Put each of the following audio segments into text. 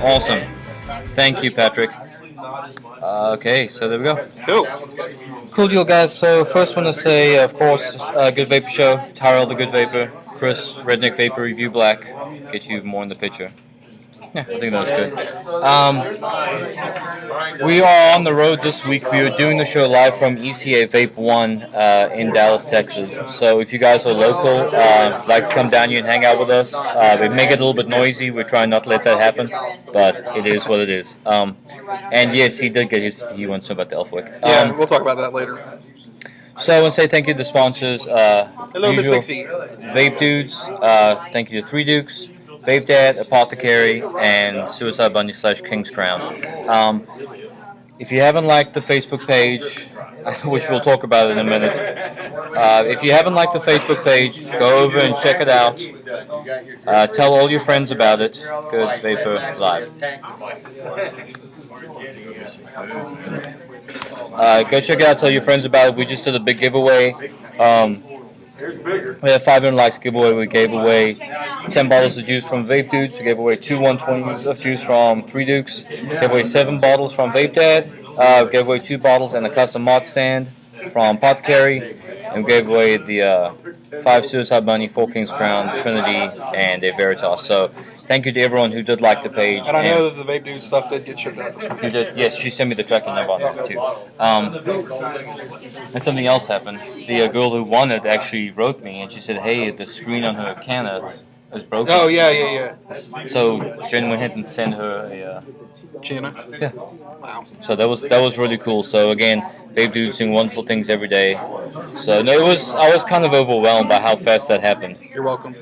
Awesome. Thank you, Patrick. Okay, so there we go. Cool. Cool deal, guys. So first want to say, of course, Good Vapor Show, Tyrell the Good Vapor, Chris, Redneck Vapor Review Black, get you more in the picture. Yeah, I think that was good. We are on the road this week. We are doing the show live from ECAVAPE1 in Dallas, Texas. So if you guys are local, like to come down here and hang out with us, we make it a little bit noisy. We're trying not to let that happen, but it is what it is. And yes, he did get he wants to know about the Elfwick. Yeah, we'll talk about that later. So I want to say thank you to the sponsors. Hello, Miss usual Dixie. Vape Dudes. Thank you to Three Dukes, Vape Dad, Apothecary, and Suicide Bunny / King's Crown. If you haven't liked the Facebook page, which we'll talk about in a minute, if you haven't liked the Facebook page, go over and check it out. Tell all your friends about it. Good Vapor Live. Go check it out. Tell your friends about it. We just did a big giveaway. We had 500 likes giveaway. We gave away 10 bottles of juice from Vape Dudes. We gave away 2 120s of juice from Three Dukes. We gave away 7 bottles from Vape Dad. We gave away 2 bottles and a custom mod stand from Apothecary. And we gave away the 5 Suicide Bunny, 4 King's Crown, Trinity, and a Veritas. So thank you to everyone who did like the page. And I know that the Vape Dude stuff did get shipped out this week. You did? Yes, she sent me the tracking number on that too. And something else happened. The girl who won it actually wrote me, and she said, "Hey, the screen on her canna is broken." Oh yeah. So Jen went ahead and sent her a. Jenna. Yeah. Wow. So that was really cool. So again, Vape Dude's doing wonderful things every day. So no, I was kind of overwhelmed by how fast that happened. You're welcome.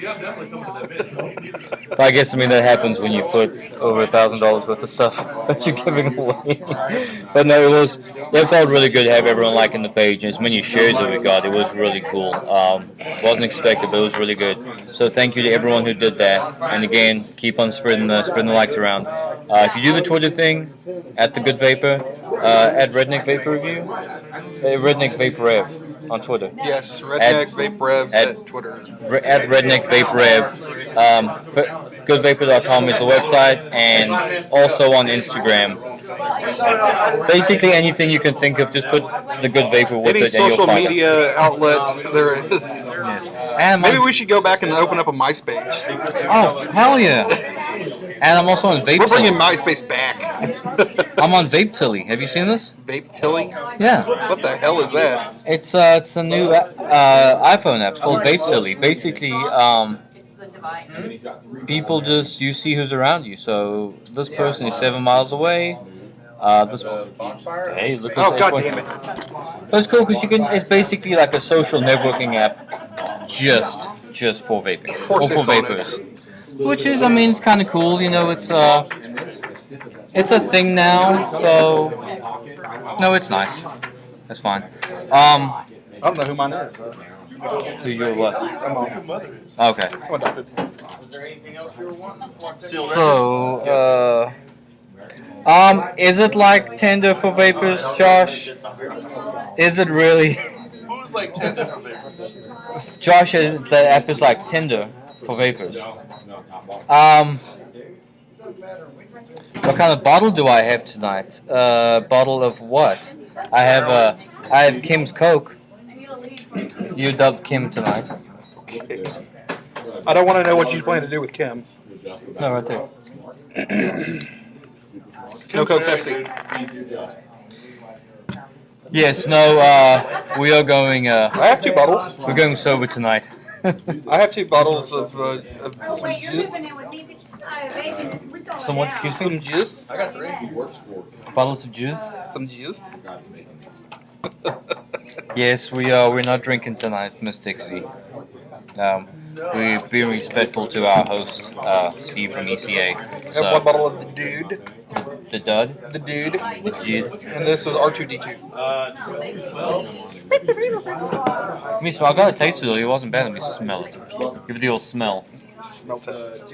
But I guess that happens when you put over $1,000 worth of stuff that you're giving away. But no, it felt really good to have everyone liking the page, and as many shares that we got, it was really cool. Wasn't expected, but it was really good. So thank you to everyone who did that, and again, keep on spreading the likes around. If you do the Twitter thing at the Good Vapor, at Redneck Vapor Review, Redneck Vapor Rev on Twitter. Yes, Redneck Vape Rev at Twitter. At Redneck Vape Rev. GoodVaper.com is the website, and also on Instagram. Basically anything you can think of, just put the Good Vapor with Any it, and you'll social find media it. outlet there is. Yes. And Maybe we should go back and open up a MySpace. Oh, hell yeah! And I'm also on Vape. We're bringing MySpace back. I'm on Vape Tilly. Have you seen this? Vape Tilly? Yeah. What the hell is that? It's a new iPhone app. It's called Vape Tilly. Basically, people you see who's around you. So this person is 7 miles away. Hey, look. Oh, god damn it! But it's cool because it's basically like a social networking app, just for vaping or for vapors. Which is, it's kind of cool. It's a thing now. So no, it's nice. That's fine. I don't know who mine is. Who's your what? I'm on. Okay. I'm adopted. So, is it like Tinder for vapors, Josh? Is it really? Who's like Tinder for vapors? Josh, the app is like Tinder for vapors. What kind of bottle do I have tonight? Bottle of what? I have Kim's Coke. You dubbed Kim tonight. Okay. I don't want to know what you plan to do with Kim. No, right there. No Coke Pepsi. Yes, no, we are going, I have 2 bottles. we're going sober tonight. I have 2 bottles of some juice. Some what, excuse me? Some juice. I got 3. Bottles of juice? Some juice. Yes, we're not drinking tonight, Miss Dixie. We're being respectful to our host, Steve from ECA. I have 1 bottle of the Dude. The Dud? The Dude. The Jid? And this is R2D2. Let me smell. I got a taste of it. It wasn't bad. Let me smell it. Give it the old smell. Smell test.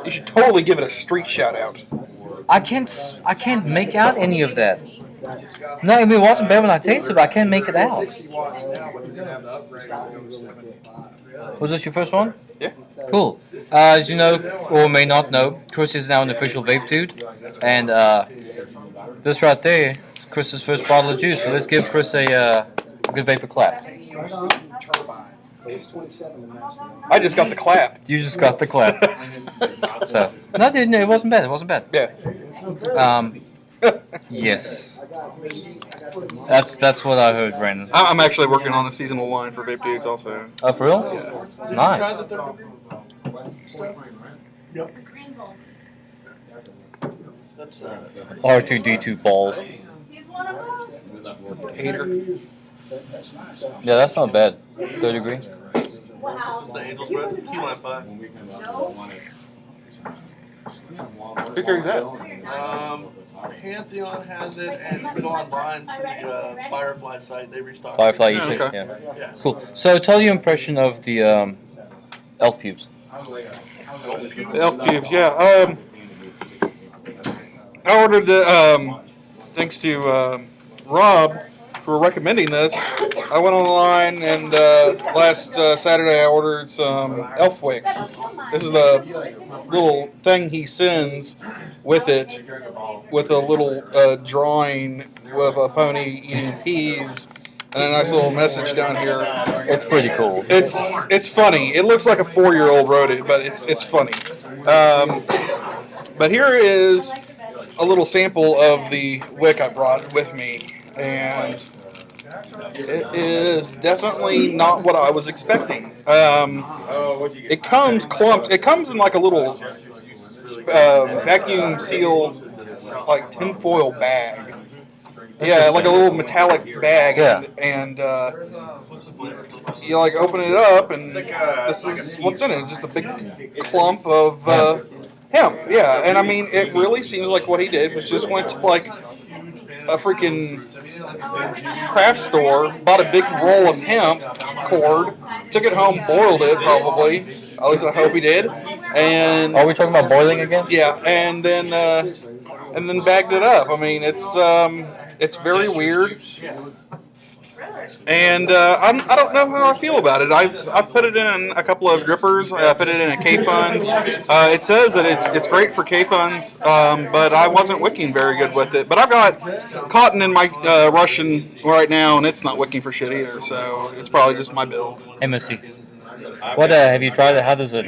You should totally give it a street shout out. I can't make out any of that. No, it wasn't bad when I tasted it, but I can't make it out. Was this your first one? Yeah. Cool. As you know, or may not know, Chris is now an official vape dude, and this right there is Chris's first bottle of juice. So let's give Chris a good vapor clap. I just got the clap. You just got the clap. So no, dude, it wasn't bad. It wasn't bad. Yeah. Yes. That's what I heard, Brandon. I'm actually working on a seasonal line for Vape Dudes also. Oh, for real? Yeah. Nice. That's R2D2 balls. Hater. Yeah, that's not bad. 3rd degree. It's the Angel's Red. It's key lime pie. Who carries that? Pantheon has it, and go online to the Firefly site. They restock. Firefly it. E6, okay. yeah. Yes. Cool. So tell your impression of the elf pubes. The elf pubes, yeah. I ordered the, thanks to Rob for recommending this. I went online and last Saturday I ordered some elf wick. This is the little thing he sends with it, with a little drawing of a pony eating peas and a nice little message down here. It's pretty cool. It's funny. It looks like a 4-year-old wrote it, but it's funny. But here is a little sample of the wick I brought with me, and it is definitely not what I was expecting. It comes clumped. It comes in like a little vacuum sealed, like tinfoil bag. Yeah, like a little metallic bag, Yeah. and you like open it up, and this is what's in it. Just a big clump of hemp. Yeah, and I mean, it really seems like what he did was just went to like a freaking craft store, bought a big roll of hemp cord, took it home, boiled it probably. At least I hope he did. And Are we talking about boiling again? yeah, and then bagged it up. I mean, it's very weird, and I don't know how I feel about it. I've put it in a couple of drippers. I put it in a K-Fund. It says that it's great for K-Funds, but I wasn't wicking very good with it. But I've got cotton in my Russian right now, and it's not wicking for shit either. So it's probably just my build. MSC. What have you tried it? How does it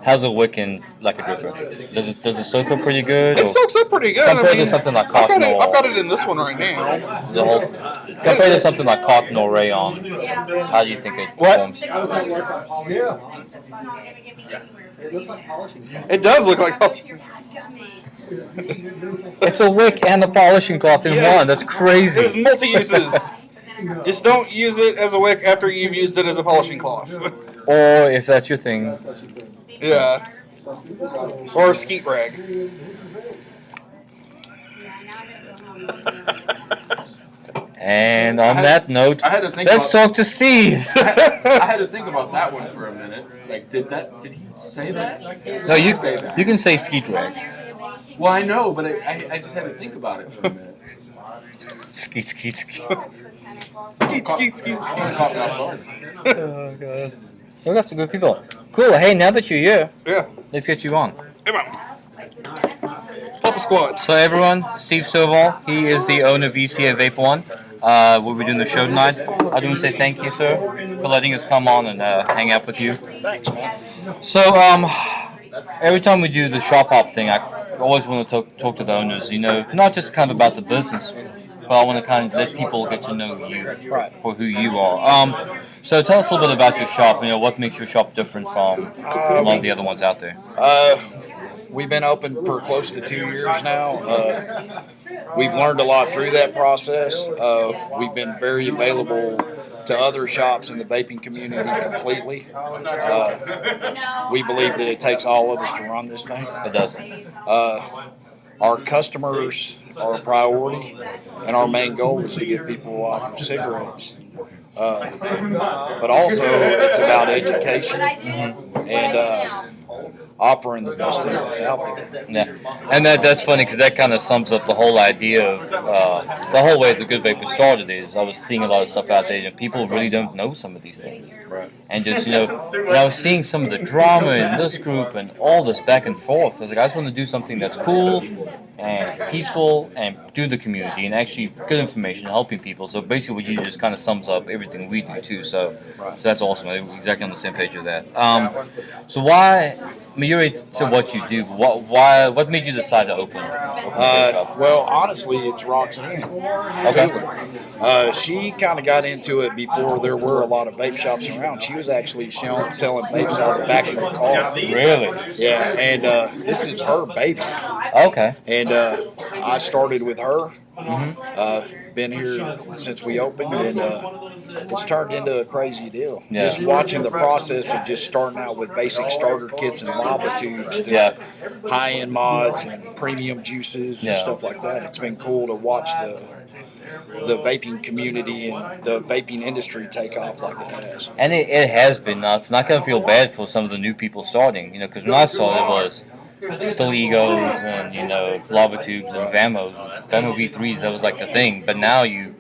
how's it wicking like a dripper? Does it soak up pretty good? It soaks up pretty good. Compared to something like cotton or I've got it in this one right now. compared to something like cotton or rayon, how do you think it performs? It looks like polishing. It does look like. It's a wick and a polishing cloth in Yes. one. That's crazy. It's multi-uses. Just don't use it as a wick after you've used it as a polishing cloth. Or if that's your thing, Yeah. Or a skeet rag. and on that note, I had to think let's about, talk to Steve. I had to think about that one for a minute. Like, did he say that? No, you say that. you can say skeet rag. Well, I know, but I just had to think about it for a minute. Skeet, skeet, skeet. Skeet, skeet, skeet, Caught skeet. me off guard. Oh god. We got some good people. Cool. Hey, now that you're here, Yeah. let's get you on. Come on. Pop a squad. So everyone, Steve Stovall, he is the owner of ECAVAPE1. We'll be doing the show tonight. I want to say thank you, sir, for letting us come on and hang out with you. Thanks, man. So, every time we do the shop hop thing, I always want to talk to the owners, you know, not just kind of about the business, but I want to kind of let people get to know you for who you are. So tell us a little bit about your shop, you know, what makes your shop different from a lot of the other ones out there. We've been open for close to 2 years now. We've learned a lot through that process. We've been very available to other shops in the vaping community completely. We believe that it takes all of us to run this thing. It does. Our customers are a priority, and our main goal is to get people off of cigarettes. But also, it's about education. And offering the best things that's out there. Yeah, and that's funny because that kind of sums up the whole idea of the whole way the Good Vapor started. Is I was seeing a lot of stuff out there, and people really don't know some of these things, Right. and just and I was seeing some of the drama in this group and all this back and forth. I was like, I just want to do something that's cool and peaceful and do the community and actually good information, helping people. So basically, what you just kind of sums up everything we do too. So that's awesome. We're exactly on the same page with that. So why? I mean, you're to what you do. What made you decide to open a vape shop? Well, honestly, it's Roxanne. Okay. She kind of got into it before there were a lot of vape shops around. She was actually selling vapes out of the back of her car. Really? Yeah, and this is her baby. Okay. And I started with her. Been here since we opened, and it's turned into a crazy deal. Yeah. Just watching the process of just starting out with basic starter kits and lava tubes to high-end mods and premium juices and stuff like that. It's been cool to watch the vaping community and the vaping industry take off like it has. And it has been. It's not going to feel bad for some of the new people starting, because when I started it was still egos and, lava tubes and Vamos. Vamo V3s, that was like the thing. But now you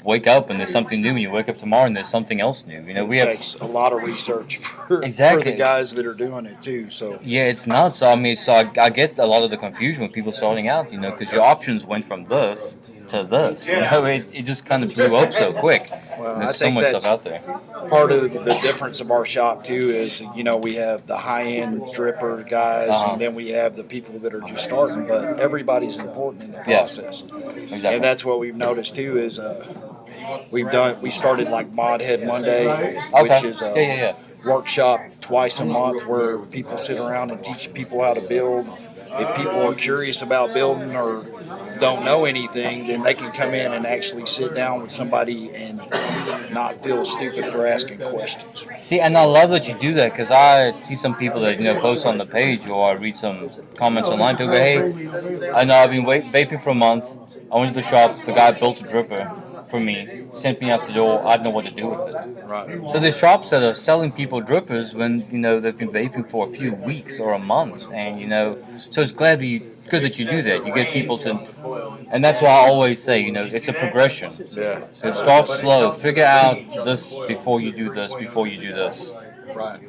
wake up and there's something new, and you wake up tomorrow and there's something else new. We have takes a lot of research for exactly the guys that are doing it too. So yeah, it's nuts. I mean, so I get a lot of the confusion with people starting out, because your options went from this to this. It just kind of blew up so quick. Well, There's I so think much that's stuff out there. part of the difference of our shop too is we have the high-end dripper guys, and then we have the people that are just starting. But everybody's important in the process, Exactly. and that's what we've noticed too is we started like Mod Head Monday, which is a workshop twice a month where people sit around and teach people how to build. If people are curious about building or don't know anything, then they can come in and actually sit down with somebody and not feel stupid for asking questions. See, and I love that you do that, because I see some people that post on the page, or I read some comments online. People go, "Hey, I know I've been vaping for a month. I went to the shop. The guy built a dripper for me, sent me out the door. I don't know what to do with it." Right. So there's shops that are selling people drippers when they've been vaping for a few weeks or a month, and so it's good that you do that. You get people to, and that's why I always say, it's a progression. Yeah. So start slow. Figure out this before you do this. Before you do this. Right.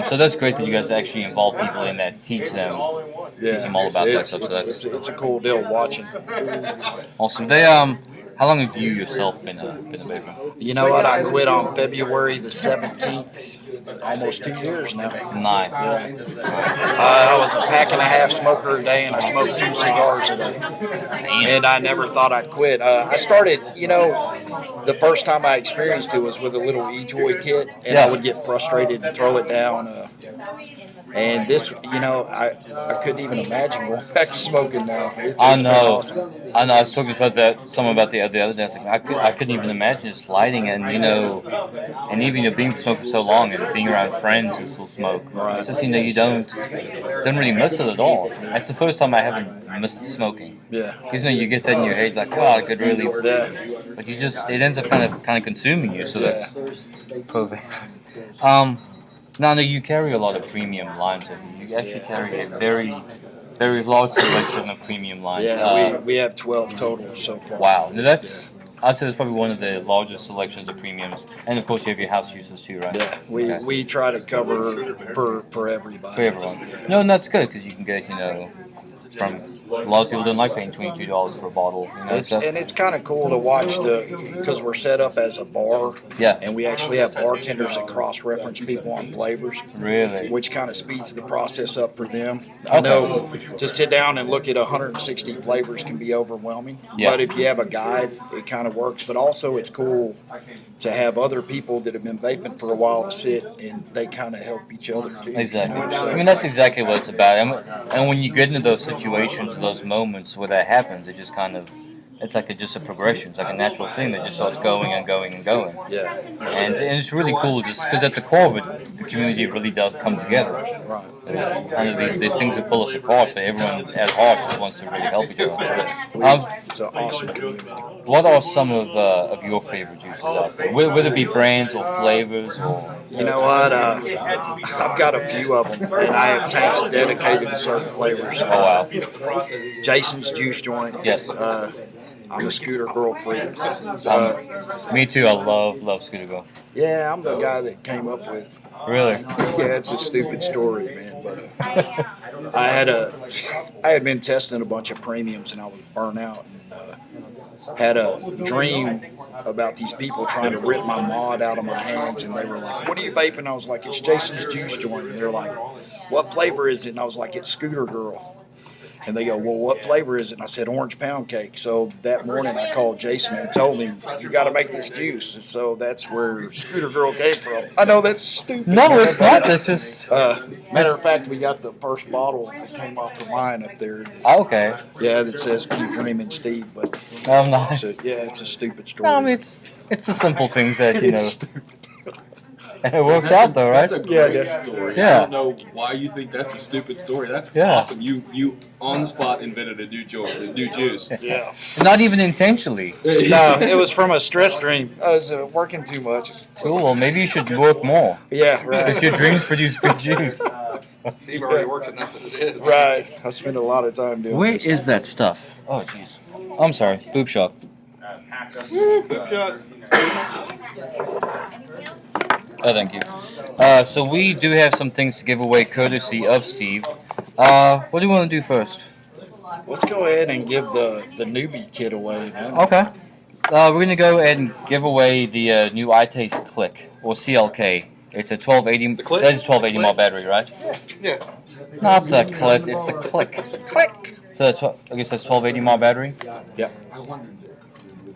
So that's great that you guys actually involve people in that, teach them all about that stuff. So It's a cool deal watching. awesome. How long have you yourself been a vapor? You know what? I quit on February the 17th. Almost 2 years now. Nice. I was a pack and a half smoker a day, and I smoked 2 cigars a day. And I never thought I'd quit. I started, the first time I experienced it was with a little e-joy kit, and I would get frustrated and throw it down. And this, I couldn't even imagine going back to smoking now. It's been awesome. I know. I was talking about the other day. I was like, I couldn't even imagine just lighting it, and and even being smoking so long and being around friends who still smoke. Right. It's just you don't really miss it at all. That's the first time I haven't missed smoking. Yeah. Because you get that in your head, like, I could really. Yeah. But it ends up kind of consuming you. So that's COVID. Now you carry a lot of premium lines. You actually carry a very, very large selection of premium lines. Yeah, we have 12 total so far. Wow, I'd say that's probably one of the largest selections of premiums. And of course, you have your house juices too, right? Yeah, we try to cover for everybody. For everyone. No, and that's good, because you can get from a lot of people don't like paying $22 for a bottle. And it's kind of cool to watch because we're set up as a bar. Yeah. And we actually have bartenders that cross-reference people on flavors. Really? Which kind of speeds the process up for them. I know to sit down and look at 160 flavors can be overwhelming. Yeah. But if you have a guide, it kind of works. But also it's cool to have other people that have been vaping for a while to sit, and they kind of help each other too. Exactly. So, I mean, that's exactly what it's about. And when you get into those situations, those moments where that happens, it just kind of, it's like just a progression. It's like a natural thing that just starts going and going and going. Yeah. And it's really cool, just because at the core of it, the community really does come together. Right. Kind of these things that pull us apart, but everyone at heart just wants to really help each other. It's an awesome community. What are some of your favorite juices out there? Would it be brands or flavors or? You know what? I've got a few of them, and I have tanks dedicated to certain flavors. Oh wow. Jason's juice joint. Yes. I'm a Scooter Girl freak. Me too. I love Scooter Girl. Yeah, I'm the guy that came up with. Really? Yeah, it's a stupid story, man. But I had been testing a bunch of premiums, and I was burnt out, and had a dream about these people trying to rip my mod out of my hands, and they were like, "What are you vaping?" I was like, "It's Jason's juice joint." And they're like, "What flavor is it?" And I was like, "It's Scooter Girl." And they go, "Well, what flavor is it?" And I said, "Orange pound cake." So that morning I called Jason and told him, "You got to make this juice." And so that's where Scooter Girl came from. I know that's stupid. No, it's not. It's just. Matter of fact, we got the first bottle that came off the line up there. Okay. Yeah, that says "Keep Dreaming, Steve." But Oh, nice. so, yeah, it's a stupid story. No, I mean it's the simple things that you know. And it worked out though, right? That's a Yeah, great that's- story. Yeah. I don't know why you think that's a stupid story. That's Yeah. awesome. You on the spot invented a new juice. Yeah. Not even intentionally. No, it was from a stress dream. I was working too much. Cool. Well, maybe you should work more. Yeah, right. Because your dreams produce good juice. Steve already works enough as it is. Right. I spend a lot of time doing Where this. is that stuff? Oh, jeez. I'm sorry. Boob shot. Boop shot. Oh, thank you. So we do have some things to give away courtesy of Steve. What do you want to do first? Let's go ahead and give the newbie kit away, man. Okay. We're going to go ahead and give away the new iTaste Click, or CLK. It's a 1280. The Click? That's a 1280 mAh battery, right? Yeah. Not the Click. It's the Click. Click. So I guess that's 1280 mAh battery. Yeah.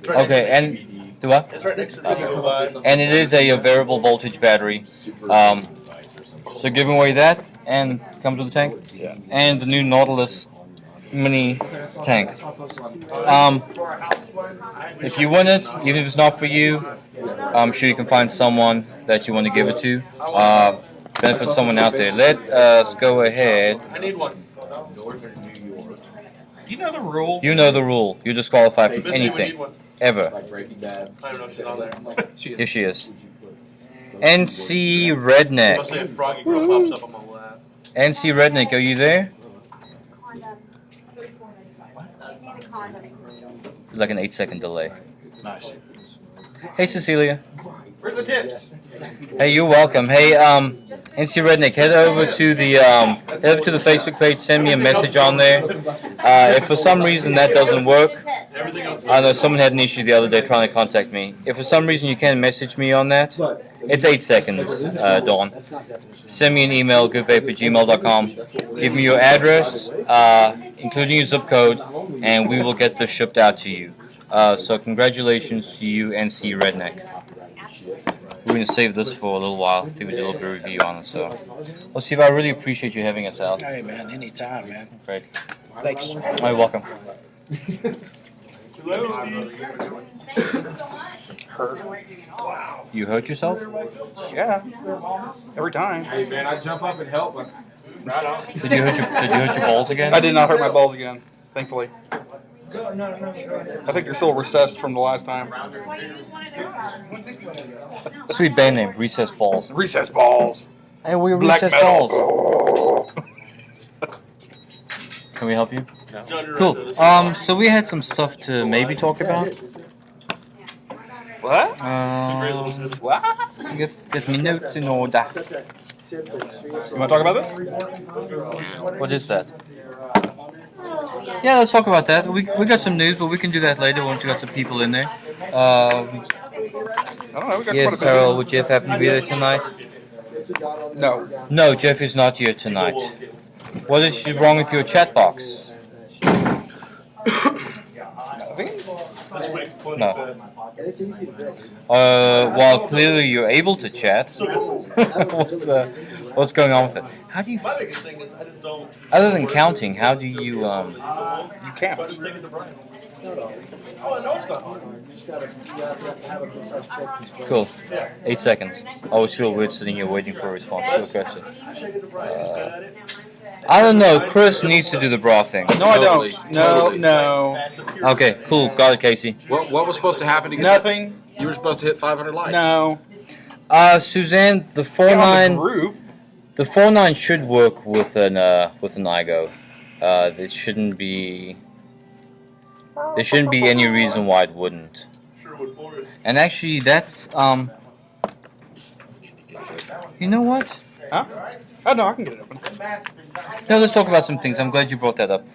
Okay, and do what? It's right next to the And it is a variable voltage battery. So giving away that, and comes with the tank, Yeah. and the new Nautilus mini tank. If you win it, even if it's not for you, I'm sure you can find someone that you want to give it to. Benefit someone out there. Let us go ahead. I need one. Do you know the rule? You know the rule. You're disqualified from Misty, we need anything, one. ever. Like Breaking Bad. I don't know if she's on there. Here she is. NC Redneck. Must say a froggy girl pops up on my lap. NC Redneck, are you there? There's like an 8-second delay. Nice. Hey Cecilia. Where's the tips? Hey, you're welcome. Hey, NC Redneck, head over to the Facebook page. Send me a message on there. If for some reason that doesn't work, Everything else. I know someone had an issue the other day trying to contact me. If for some reason you can't message me on that, it's 8 seconds, Dawn. Send me an email, goodvape@gmail.com. Give me your address, including your zip code, and we will get this shipped out to you. So congratulations to you, NC Redneck. We're going to save this for a little while. I think we did a little bit of review on it. So, well, Steve, I really appreciate you having us out. Hey, man. Anytime, man. Great. Thanks. Oh, you're welcome. Hurt. You hurt yourself? Yeah. Every time. Hey man, I jump up and help. But right on. Did you hurt your balls again? I did not hurt my balls again, thankfully. I think they're still recessed from the last time. Sweet band name, Recess Balls. Recess balls. Hey, we're Black Recess metal. Balls. Can we help you? No, you're right, Cool. though. This So we had some stuff to maybe talk about. What? What? Get me notes in order. You want to talk about this? What is that? Yeah, let's talk about that. We got some news, but we can do that later once we got some people in there. I don't know. We got Yes, quite a Terrell, would Jeff happen to be there tonight? bit. No. No, Jeff is not here tonight. What is wrong with your chat box? Nothing. No. Well, clearly you're able to chat. What's going on with it? How do you, My biggest thing is I just don't. other than counting, how do you, You can't. I just take it to Brian. Oh, I know it's not. cool. 8 seconds. I always feel weird sitting here waiting for a response to a question. I don't know. Chris needs to do the bra thing. No, I Totally. don't. No, no. Okay, cool. Got it, Casey. What was supposed to happen to get Nothing. You were supposed to hit 500 likes. No. Suzanne, the Yeah, on the 49, group. the 49 should work with an IGO. There shouldn't be any reason why it wouldn't. And actually, that's you know what? Huh? Oh, no, I can get it open. No, let's talk about some things. I'm glad you brought that up.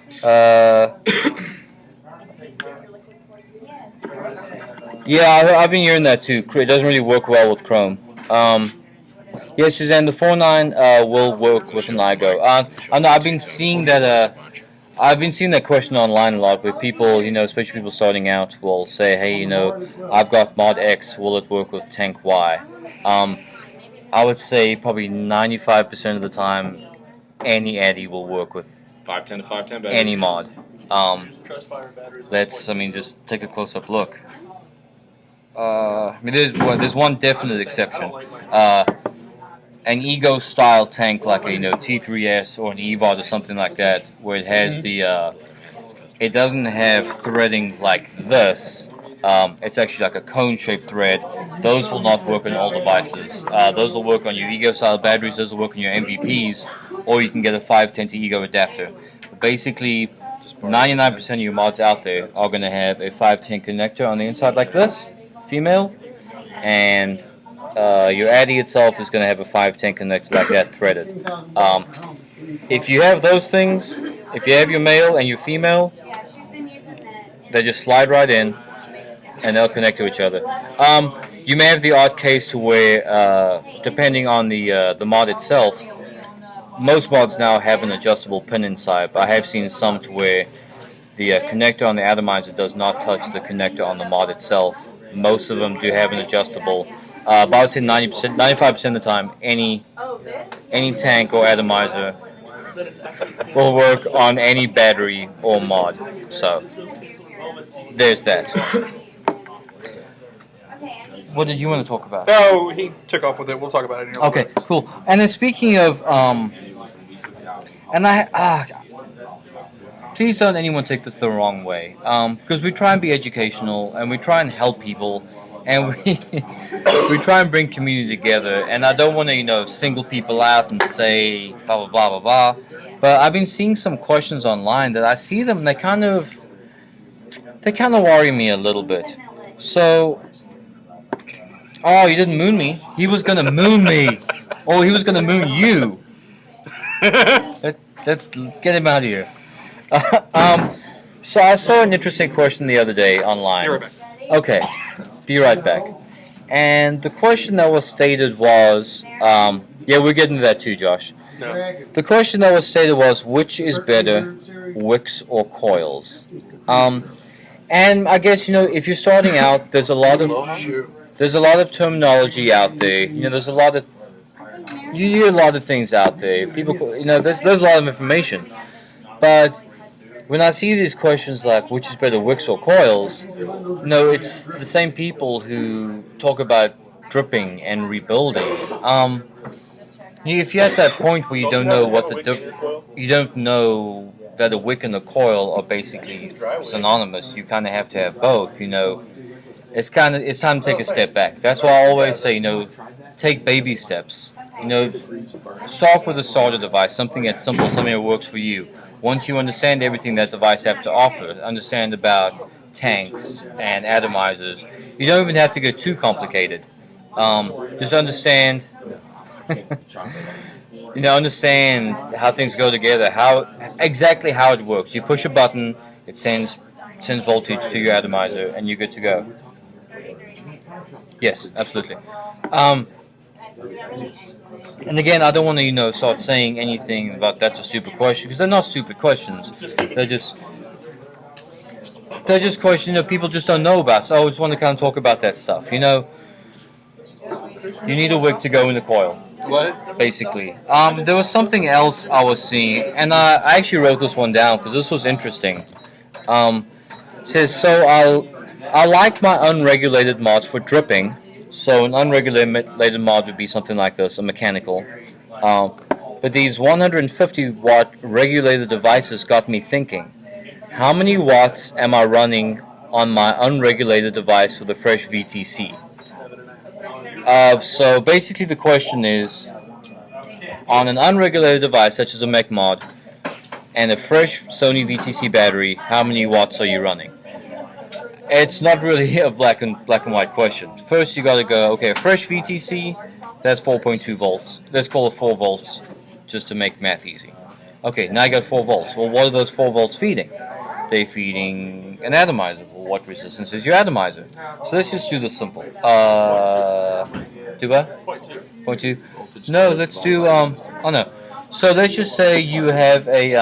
Yeah, I've been hearing that too. It doesn't really work well with Chrome. Yeah, Suzanne, the 49 will work with an iGo. I know I've been seeing that. I've been seeing that question online a lot, where people, especially people starting out, will say, "Hey, I've got mod X. Will it work with tank Y?" I would say probably 95% of the time, any Addy will work with 510 to 510 any mod. Let's, Just take a close-up look. There's one definite exception. An Ego style tank like a T3S or an EVOD or something like that, where it has it doesn't have threading like this. It's actually like a cone-shaped thread. Those will not work on all devices. Those will work on your Ego style batteries. Those will work on your MVPs, or you can get a 510 to Ego adapter. Basically, 99% of your mods out there are going to have a 510 connector on the inside like this, female, and your Addy itself is going to have a 510 connector like that threaded. If you have those things, if you have your male and your female, they just slide right in and they'll connect to each other. You may have the odd case to where, depending on the mod itself, most mods now have an adjustable pin inside, but I have seen some to where the connector on the atomizer does not touch the connector on the mod itself. Most of them do have an adjustable. But I would say 90%, 95% of the time, any tank or atomizer will work on any battery or mod. So there's that. What did you want to talk about? Oh, he took off with it. We'll talk about it in a little Okay, bit. cool. And then speaking of, please don't anyone take this the wrong way, because we try and be educational and we try and help people, and we try and bring community together. And I don't want to single people out and say blah blah blah blah blah. But I've been seeing some questions online that I see them. They kind of worry me a little bit. So. Oh, you didn't moon me. He was gonna moon me. Oh, he was gonna moon you. Let's get him out of here. So I saw an interesting question the other day online. Be right back. Okay, be right back. And the question that was stated was, yeah, we're getting to that too, Josh. No. The question that was stated was, which is better, wicks or coils? And I guess if you're starting out, there's a lot of terminology out there. There's a lot of you hear a lot of things out there. People, there's a lot of information. But when I see these questions like which is better, wicks or coils, it's the same people who talk about dripping and rebuilding. If you're at that point where you don't know you don't know that a wick and a coil are basically synonymous, you kind of have to have both. It's time to take a step back. That's why I always say, take baby steps. Start with a starter device, something that's simple, something that works for you. Once you understand everything that device has to offer, understand about tanks and atomizers, you don't even have to get too complicated. Just understand, understand how things go together, exactly how it works. You push a button, it sends voltage to your atomizer, and you're good to go. Yes, absolutely. And again, I don't want to, start saying anything about that's a stupid question, because they're not stupid questions. They're just questions people just don't know about. So I just want to kind of talk about that stuff. You need a wick to go in the coil. What? Basically. There was something else I was seeing, and I actually wrote this one down because this was interesting. It says, so I like my unregulated mods for dripping. So an unregulated mod would be something like this, a mechanical. But these 150 watt regulated devices got me thinking, how many watts am I running on my unregulated device with a fresh VTC? So basically, the question is, on an unregulated device such as a Mech Mod and a fresh Sony VTC battery, how many watts are you running? It's not really a black and white question. First, you gotta go. Okay, a fresh VTC, that's 4.2 volts. Let's call it 4 volts, just to make math easy. Okay, now you got 4 volts. Well, what are those 4 volts feeding? They're feeding an atomizer. Well, what resistance is your atomizer? So let's just do this simple. Do what? 0.2. No, let's do oh no. So let's just say you have a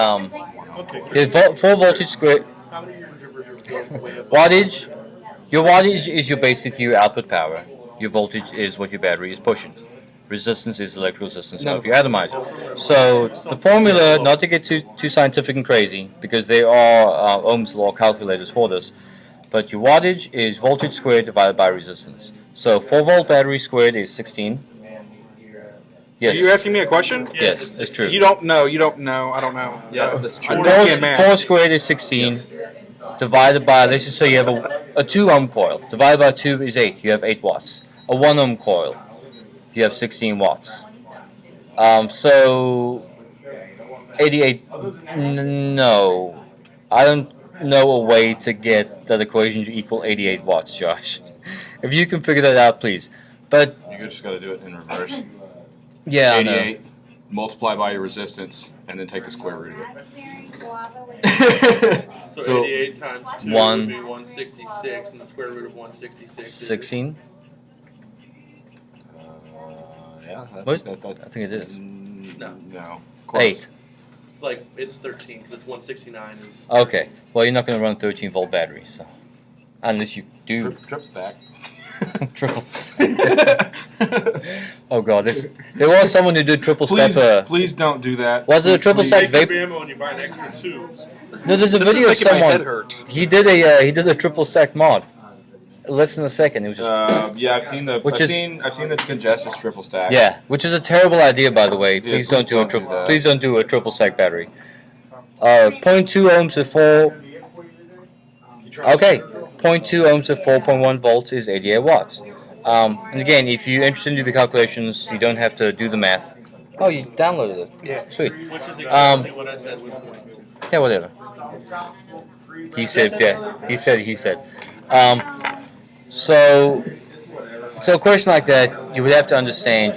4 voltage square wattage. Your wattage is basically your output power. Your voltage is what your battery is pushing. Resistance is electrical resistance of your atomizer. So the formula, not to get too scientific and crazy, because there are Ohm's law calculators for this, but your wattage is voltage squared divided by resistance. So 4 volt battery squared is 16. Yes. Are you asking me a question? Yes, it's true. You don't know. You don't know. I don't know. Yes, that's true. 4 squared is 16. Divided by, let's just say you have a 2 ohm coil. Divided by 2 is 8. You have 8 watts. A 1 ohm coil, you have 16 watts. So 88. No, I don't know a way to get that equation to equal 88 watts, Josh. If you can figure that out, please. But You just got to do it in reverse. yeah, I know. 88, multiply by your resistance, and then take the square root of it. So 88 times 2 One. would be 166, and the square root of 166 is 16. Yeah. What? I think it is. No. No. 8. It's like it's 13. It's 169 is. Okay. Well, you're not going to run a 13 volt battery, so unless you do Trip stack. triple stack. Oh god, there was someone who did triple Please, step. please don't do that. Was it a triple Please. stack vape? ammo and you buy an extra 2. No, there's a This is video of making my head someone. hurt. He did a triple stack mod. Less than a second. It was just Yeah, I've seen the. Which I've is- seen the congested triple stack. yeah, which is a terrible idea, by the way. Yeah, Please don't do a don't do triple. that. Please don't do a triple stack battery. 0.2 ohms at 4. Okay, 0.2 ohms at 4.1 volts is 88 watts. And again, if you're interested in do the calculations, you don't have to do the math. Oh, you downloaded it. Yeah. Sweet. Which is exactly what I said was 0.2. Yeah, whatever. He said, yeah. He said. So a question like that, you would have to understand,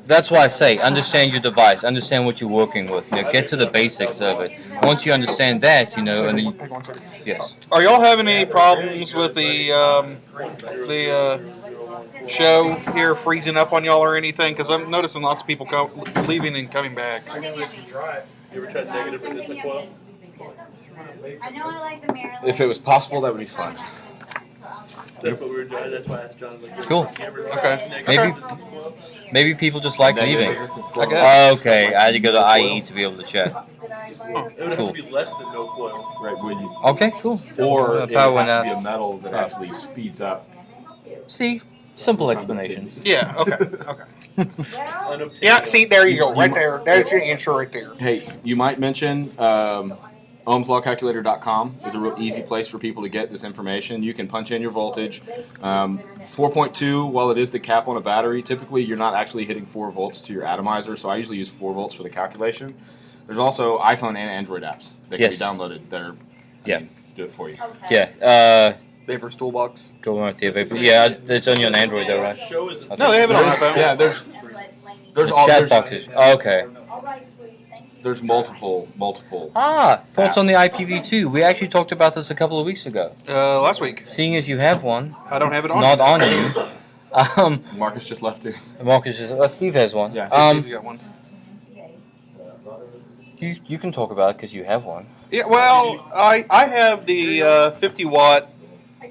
that's why I say, understand your device, understand what you're working with, get to the basics of it. Once you understand that, and then, Hang on one second. yes. Are y'all having any problems with the show here freezing up on y'all or anything? Because I'm noticing lots of people leaving and coming back. You ever tried negative resistance coil? I know I like the Maryland. If it was possible, that would be fun. That's what we were doing. That's why I asked John. Like, Cool. you ever Okay. tried negative Maybe- resistance coil? Maybe people just like leaving. I guess. Okay, I had to go to IE to be able to chat. It would have Cool. to be less than no coil. Right, would you? Okay, cool. Or it would power have nap. to be a metal that actually speeds up. See, simple explanations. Yeah. Okay. Okay. Unobtainable. Yeah. See, there you go. Right there. There's your answer right there. Hey, you might mention ohmslawcalculator.com is a real easy place for people to get this information. You can punch in your voltage. 4.2, while it is the cap on a battery, typically you're not actually hitting 4 volts to your atomizer, so I usually use 4 volts for the calculation. There's also iPhone and Android apps that can Yes. be downloaded that are, do it for you. Yeah, Vapor's toolbox. go on with the vapor. Yeah, it's only on Android though, right? Show isn't. No, they have it on iPhone. Yeah, there's The all chat there's, boxes. Oh, okay. All right, sweetie. Thank you. there's multiple. Thoughts on the IPv2. We actually talked about this a couple of weeks ago. Last week. Seeing as you have one, I don't have it on. not on you. Marcus just left too. Marcus is. Steve has one. Yeah. You got one. You can talk about it because you have one. Yeah. Well, I have the 50 watt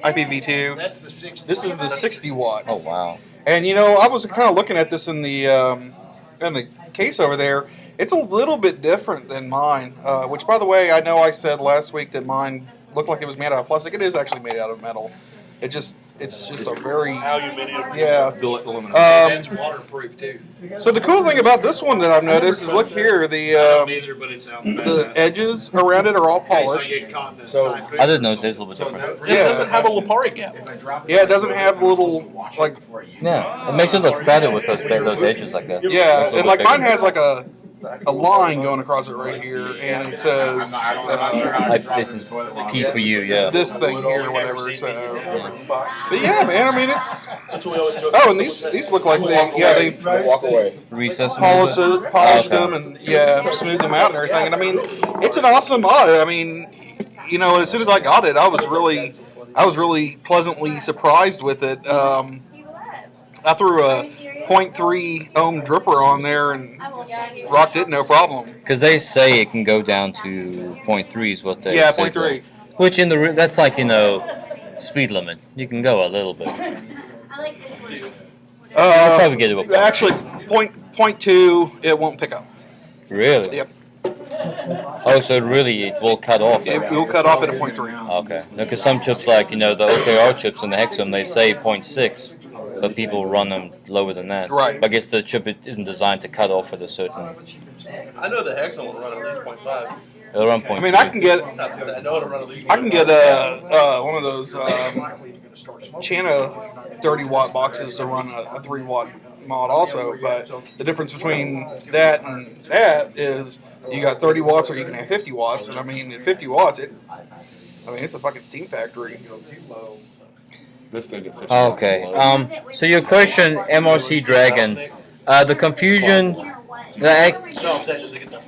IPv2. That's the 60. This is the 60 watt. Oh wow. And I was kind of looking at this in the case over there. It's a little bit different than mine. Which, by the way, I know I said last week that mine looked like it was made out of plastic. It is actually made out of metal. It just it's just a very Aluminium. yeah. Billet aluminum. It's waterproof too. So the cool thing about this one that I've noticed is look here, Neither, but it sounds the edges around it are all polished. So, I didn't know it was a little bit different. It doesn't have a Lipari gap. Yeah, it doesn't have little like Yeah, it makes it look fatter with those edges like that. yeah, Makes it and look like mine bigger. has like a line going across it right here, and it says Like, this is P for you, yeah. this thing here or whatever. So, but yeah, man, I mean it's. Oh, and these look like they've walk away. Recess. polished Okay. them and yeah, smoothed them out and everything. And I mean, it's an awesome mod. I mean, you know, as soon as I got it, I was really pleasantly surprised with it. I threw a 0.3 ohm dripper on there and rocked it no problem. Because they say it can go down to 0.3 is what they Yeah, say. 0.3. Which that's like, speed limit. You can go a little bit. I'll probably get it up. Actually, 0.2 it won't pick up. Really? Yep, Oh, so it will cut off. it will cut off at a 0.3. Okay. Because some chips like, the OKR chips and the Hexam, they say 0.6, but people run them lower than that. Right. I guess the chip isn't designed to cut off at a certain. I know the Hexam will run at least 0.5. It'll run 0.2. I mean, I can get I know it'll run at least. one of those Chana 30-watt boxes to run a 3-watt mod also, but the difference between that and that is you got 30 watts or you can have 50 watts, and I mean at 50 watts it's a fucking steam factory. This thing gets 50 Okay. watts. So your question, MRC Dragon, the confusion. No, I'm saying does it get that?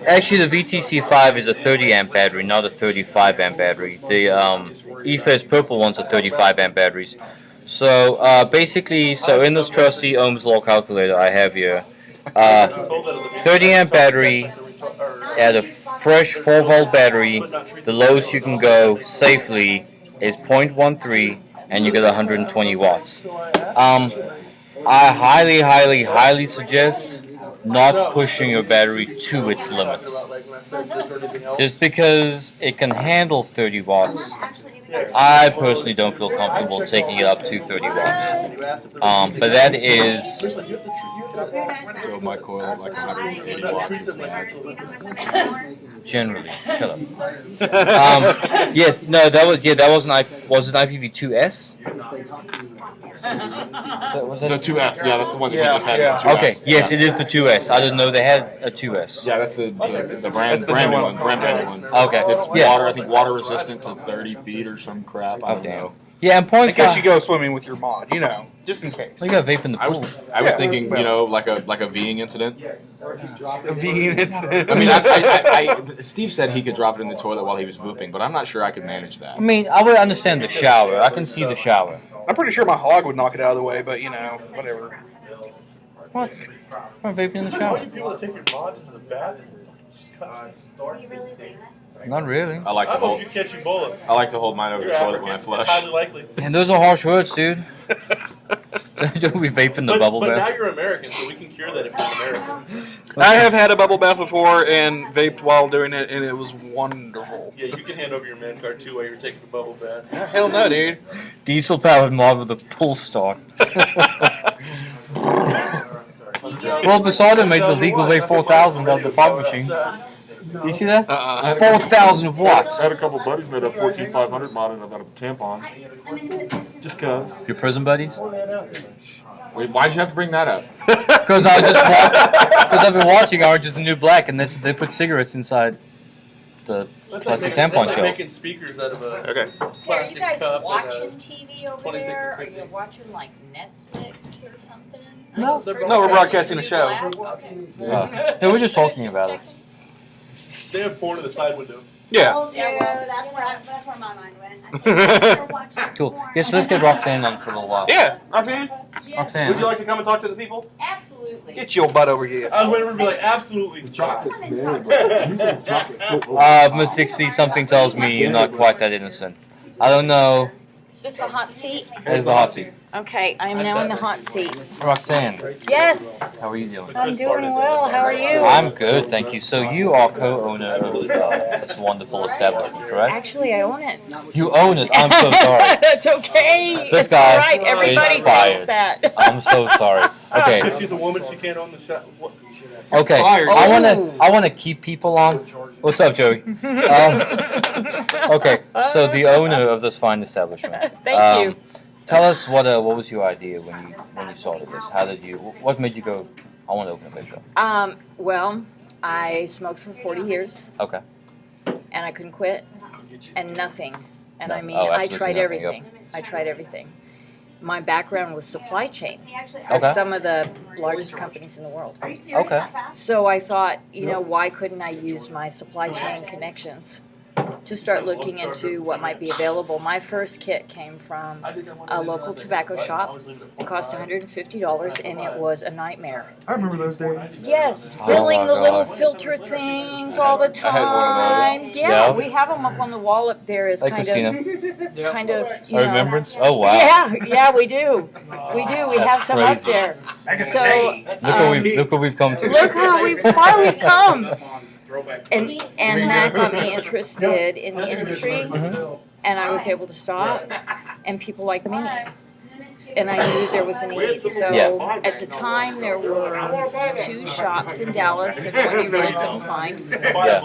Actually, the VTC5 is a 30 amp battery, not a 35 amp battery. The eFest Purple ones are 35 amp batteries. So basically, in this trusty Ohm's law calculator I have here, 30 amp battery at a fresh 4-volt battery, the lowest you can go safely is 0.13, and you get 120 watts. I highly, highly, highly suggest not pushing your battery to its limits. Just because it can handle 30 watts, I personally don't feel comfortable taking it up to 30 watts. But that is... So my coil at like 180 watts is fine. Generally, shut up. Yes, no, that was an IPv2S? Was that The 2S, yeah, that's the one that Yeah, we just had. yeah. Is the 2S. Okay, yes, it is the 2S. I didn't know they had a 2S. Yeah, that's the brand, That's the brand new new one. one. Brand new one. Okay. It's Yeah. water, I think water resistant to 30 feet or some crap. I don't Okay. know. Yeah, and In point case you five. go swimming with your mod, just in case. We got vape in the I pool. was Yeah, thinking, well. like a Ving incident. A V units. I mean, Steve said he could drop it in the toilet while he was whooping, but I'm not sure I could manage that. I mean, I would understand the shower. I can see the shower. I'm pretty sure my hog would knock it out of the way, but whatever. What? I'm vaping in the shower. People that take your mod into the bathroom. Not really. I like to hold. You catch Ebola. I like to hold mine over the You're toilet when I African. It's flush. highly likely. And those are harsh words, dude. Don't be vaping the bubble but now bath. you're American, so we can cure that if you're American. I have had a bubble bath before and vaped while doing it, and it was wonderful. Yeah, you can hand over your man card too while you're taking the bubble bath. Hell no, dude. Diesel powered mod with a pull start. Well, Poseidon made the legal vape 4000 of the fog machine. Do you see that? 4,000 watts. I had a couple buddies made a 14500 mod and about a tampon. Just cause. Your prison buddies? Wait, why'd you have to bring that up? Because I've been watching Orange is the New Black, and they put cigarettes inside the plastic tampon That's like shells. making speakers out of a Okay. Are you plastic guys cup. watching TV over 26 there? Are and you watching like Netflix or something? No. No, we're broadcasting a show. Okay. Yeah, we're just talking about it. They have porn in the side window. Yeah. Told you, that's where my mind went. I said, "We're watching Cool. porn." Yes, let's get Roxanne on for a little while. Yeah, Roxanne, Roxanne. would you like to come and talk to the people? Absolutely. Get your butt over here. I was waiting for him to be like, absolutely. Miss Dixie, something tells me you're not quite that innocent. I don't know. Is this a hot seat? Here's the hot seat. Okay, I am now in the hot seat. Roxanne, Yes, how are you doing? I'm doing well. How are you? I'm good, thank you. So you are co-owner of this wonderful establishment, correct? Actually, I own it. You own it. I'm so sorry. That's okay. This It's guy all right. Everybody is fired. thinks that. I'm so sorry. Okay. She's a woman. She can't own the shop. Okay. Fired. I wanna keep people on. What's up, Joey? Okay. So the owner of this fine establishment. Thank you. Tell us what was your idea when you started this? How did you? What made you go? I want to open a vape shop. Well, I smoked for 40 years, Okay. and I couldn't quit, and nothing. And I No. mean, Oh, I absolutely tried nothing, everything. I tried everything. My background was supply chain Okay. of some of the largest companies in the world. Okay. So I thought, why couldn't I use my supply chain connections to start looking into what might be available? My first kit came from a local tobacco shop. It cost $150, and it was a nightmare. I remember those days. Yes, Oh filling my the little God. filter things all the I had one of time. those. Yeah, Yeah. we have them up on the wall up there as Hey, kind Christina. of, kind of, A remembrance? Oh wow. Yeah, we do. We do. We That's have some up crazy. there. So Look what we've come to. look how far we've come. And that got me interested in the industry, and I was able to stop, and people like me. And I knew there was a need. So Yeah. at the time, there were 2 shops in Dallas, and one you really couldn't find. Yeah.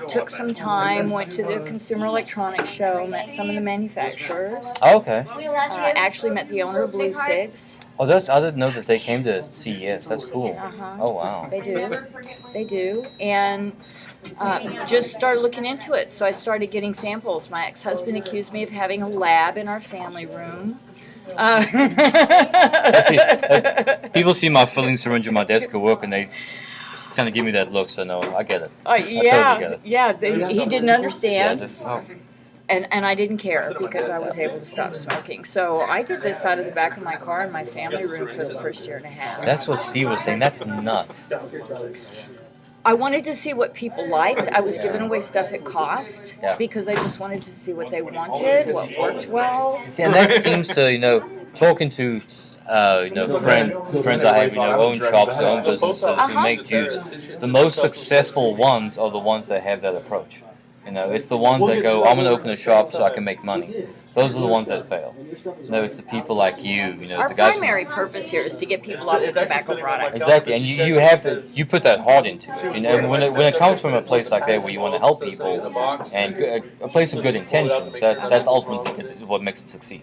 Took some time, went to the Consumer Electronics Show, met some of the manufacturers. Oh, okay. Actually met the owner of Blue Six. Oh, I didn't know that they came to CES. That's cool. Uh-huh. Oh wow. They do. And just started looking into it. So I started getting samples. My ex-husband accused me of having a lab in our family room. People see my filling syringe on my desk at work, and they kind of give me that look. So no, I get it. Yeah, he didn't Yeah. understand. Oh. And I didn't care because I was able to stop smoking. So I did this out of the back of my car in my family room for the first year and a half. That's what Steve was saying. That's nuts. I wanted to see what people liked. I was giving away stuff at cost because I just wanted to see what they wanted, what worked well. See, and that seems to, talking to, friends I have, own shops, own businesses who make juice. The most successful ones are the ones that have that approach. It's the ones that go, I'm going to open a shop so I can make money. Those are the ones that fail. No, it's the people like you, Our the guys. primary purpose here is to get people off of tobacco products. Exactly, and you have to put that heart into it. When it comes from a place like that where you want to help people and a place of good intentions, that's ultimately what makes it succeed.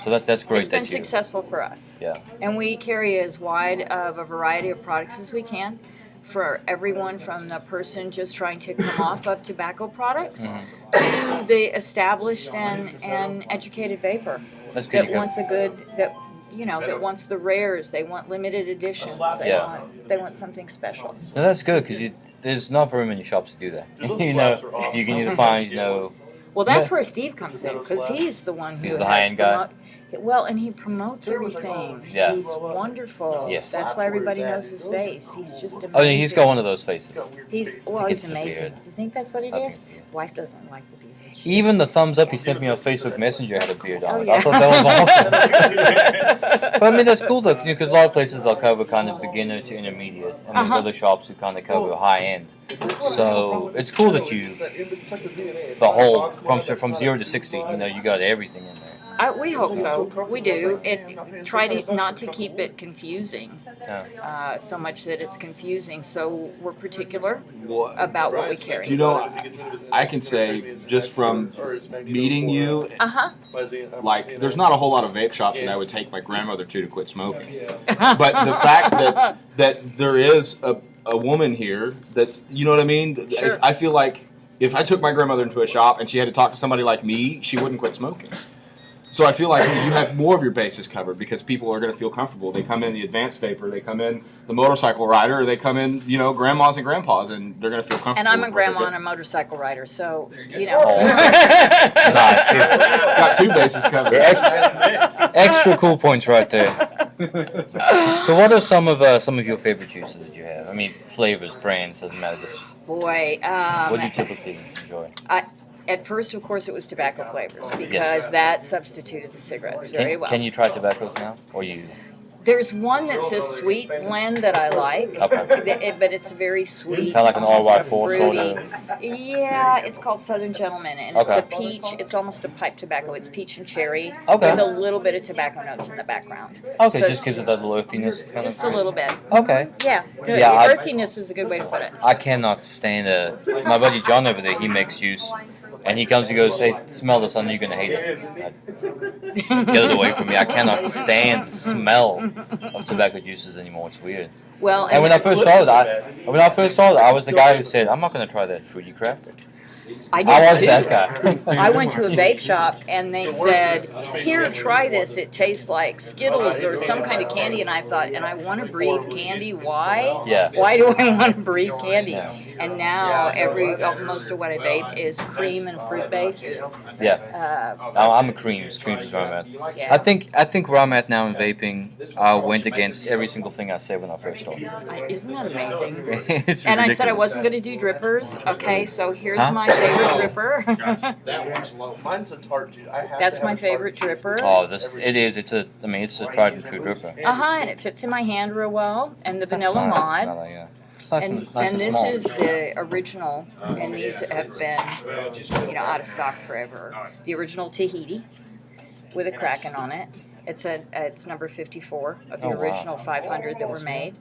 So that's great. It's been successful for us. Yeah. And we carry as wide of a variety of products as we can for everyone from the person just trying to come off of tobacco products to the established and educated vapor That's good. that wants that wants the rares. They want limited editions. They want something special. No, that's good because there's not very many shops that do that. You can either find Well, that's where Steve comes in because he's the one who He's the high-end guy. Well, and he promotes everything. Yeah. He's wonderful. Yes. That's why everybody knows his face. He's just amazing. Oh, yeah, he's got one of those faces. He's Gets the amazing. beard. You think that's what it I is? think so. Wife doesn't like the beard. Even the thumbs up he sent me on Facebook Messenger had a beard on Oh, it. yeah. I thought that was awesome. But I mean, that's cool though, because a lot of places they'll cover kind of beginner to intermediate, and there's other shops who kind of cover high end. So it's cool that the whole from 0 to 60, you got everything in there. We hope so. We do. Try not to keep it confusing so much that it's confusing. So we're particular about what we carry. I can say just from meeting you, Uh-huh. there's not a whole lot of vape shops that I would take my grandmother to quit smoking. But the fact that there is a woman here that's, you know what I mean? Sure. I feel like if I took my grandmother into a shop and she had to talk to somebody like me, she wouldn't quit smoking. So I feel like you have more of your bases covered because people are going to feel comfortable. They come in the advanced vapor, they come in the motorcycle rider, they come in, grandmas and grandpas, and they're going to feel comfortable. And I'm a with what they're grandma and getting. a motorcycle rider, so, Nice. Got 2 bases covered. Extra cool points right there. So what are some of your favorite juices that you have? I mean, flavors, brands, doesn't matter. Boy. What do you typically enjoy? at first, of course, it was tobacco flavors because that substituted the cigarettes very well. Can you try tobaccos now, or you? There's one that says sweet blend that I like, but it's very sweet. Kind of like an RY4 fruity. sort of. Yeah, it's called Southern Gentleman, and it's a peach. It's almost a pipe tobacco. It's peach and cherry with a little bit of tobacco notes in the background. Okay, so just gives it that little earthiness. Just a little bit. Okay. Yeah, the earthiness is a good way to put it. I cannot stand my buddy John over there. He makes juice. And he comes and goes, hey, smell this, I know you're going to hate it. Get it away from me. I cannot stand the smell of tobacco juices anymore. It's weird. Well, and when I first saw it, I was the guy who said, I'm not going to try that fruity crap. I was too. that guy. I went to a vape shop and they said, here, try this. It tastes like Skittles or some kind of candy. And I thought, and I want to breathe candy. Why? Yeah. Why do I want to breathe candy? Yeah. And now most of what I vape is cream and fruit based. Yeah. I'm a creams. Creams is where I'm at. Yeah. I think where I'm at now in vaping, I went against every single thing I said when I first started. Isn't that amazing? It's and I ridiculous. said I wasn't going to do drippers. Okay, so here's my favorite dripper. Mine's a tart juice. That's my favorite dripper. Oh, it is. It's a tried and true dripper. And it fits in my hand real well. And the vanilla nice. mod. Yeah. It's nice And and this small. is the original, and these have been, out of stock forever. The original Tahiti with a Kraken on it. It's number 54 of the original 500 that were made.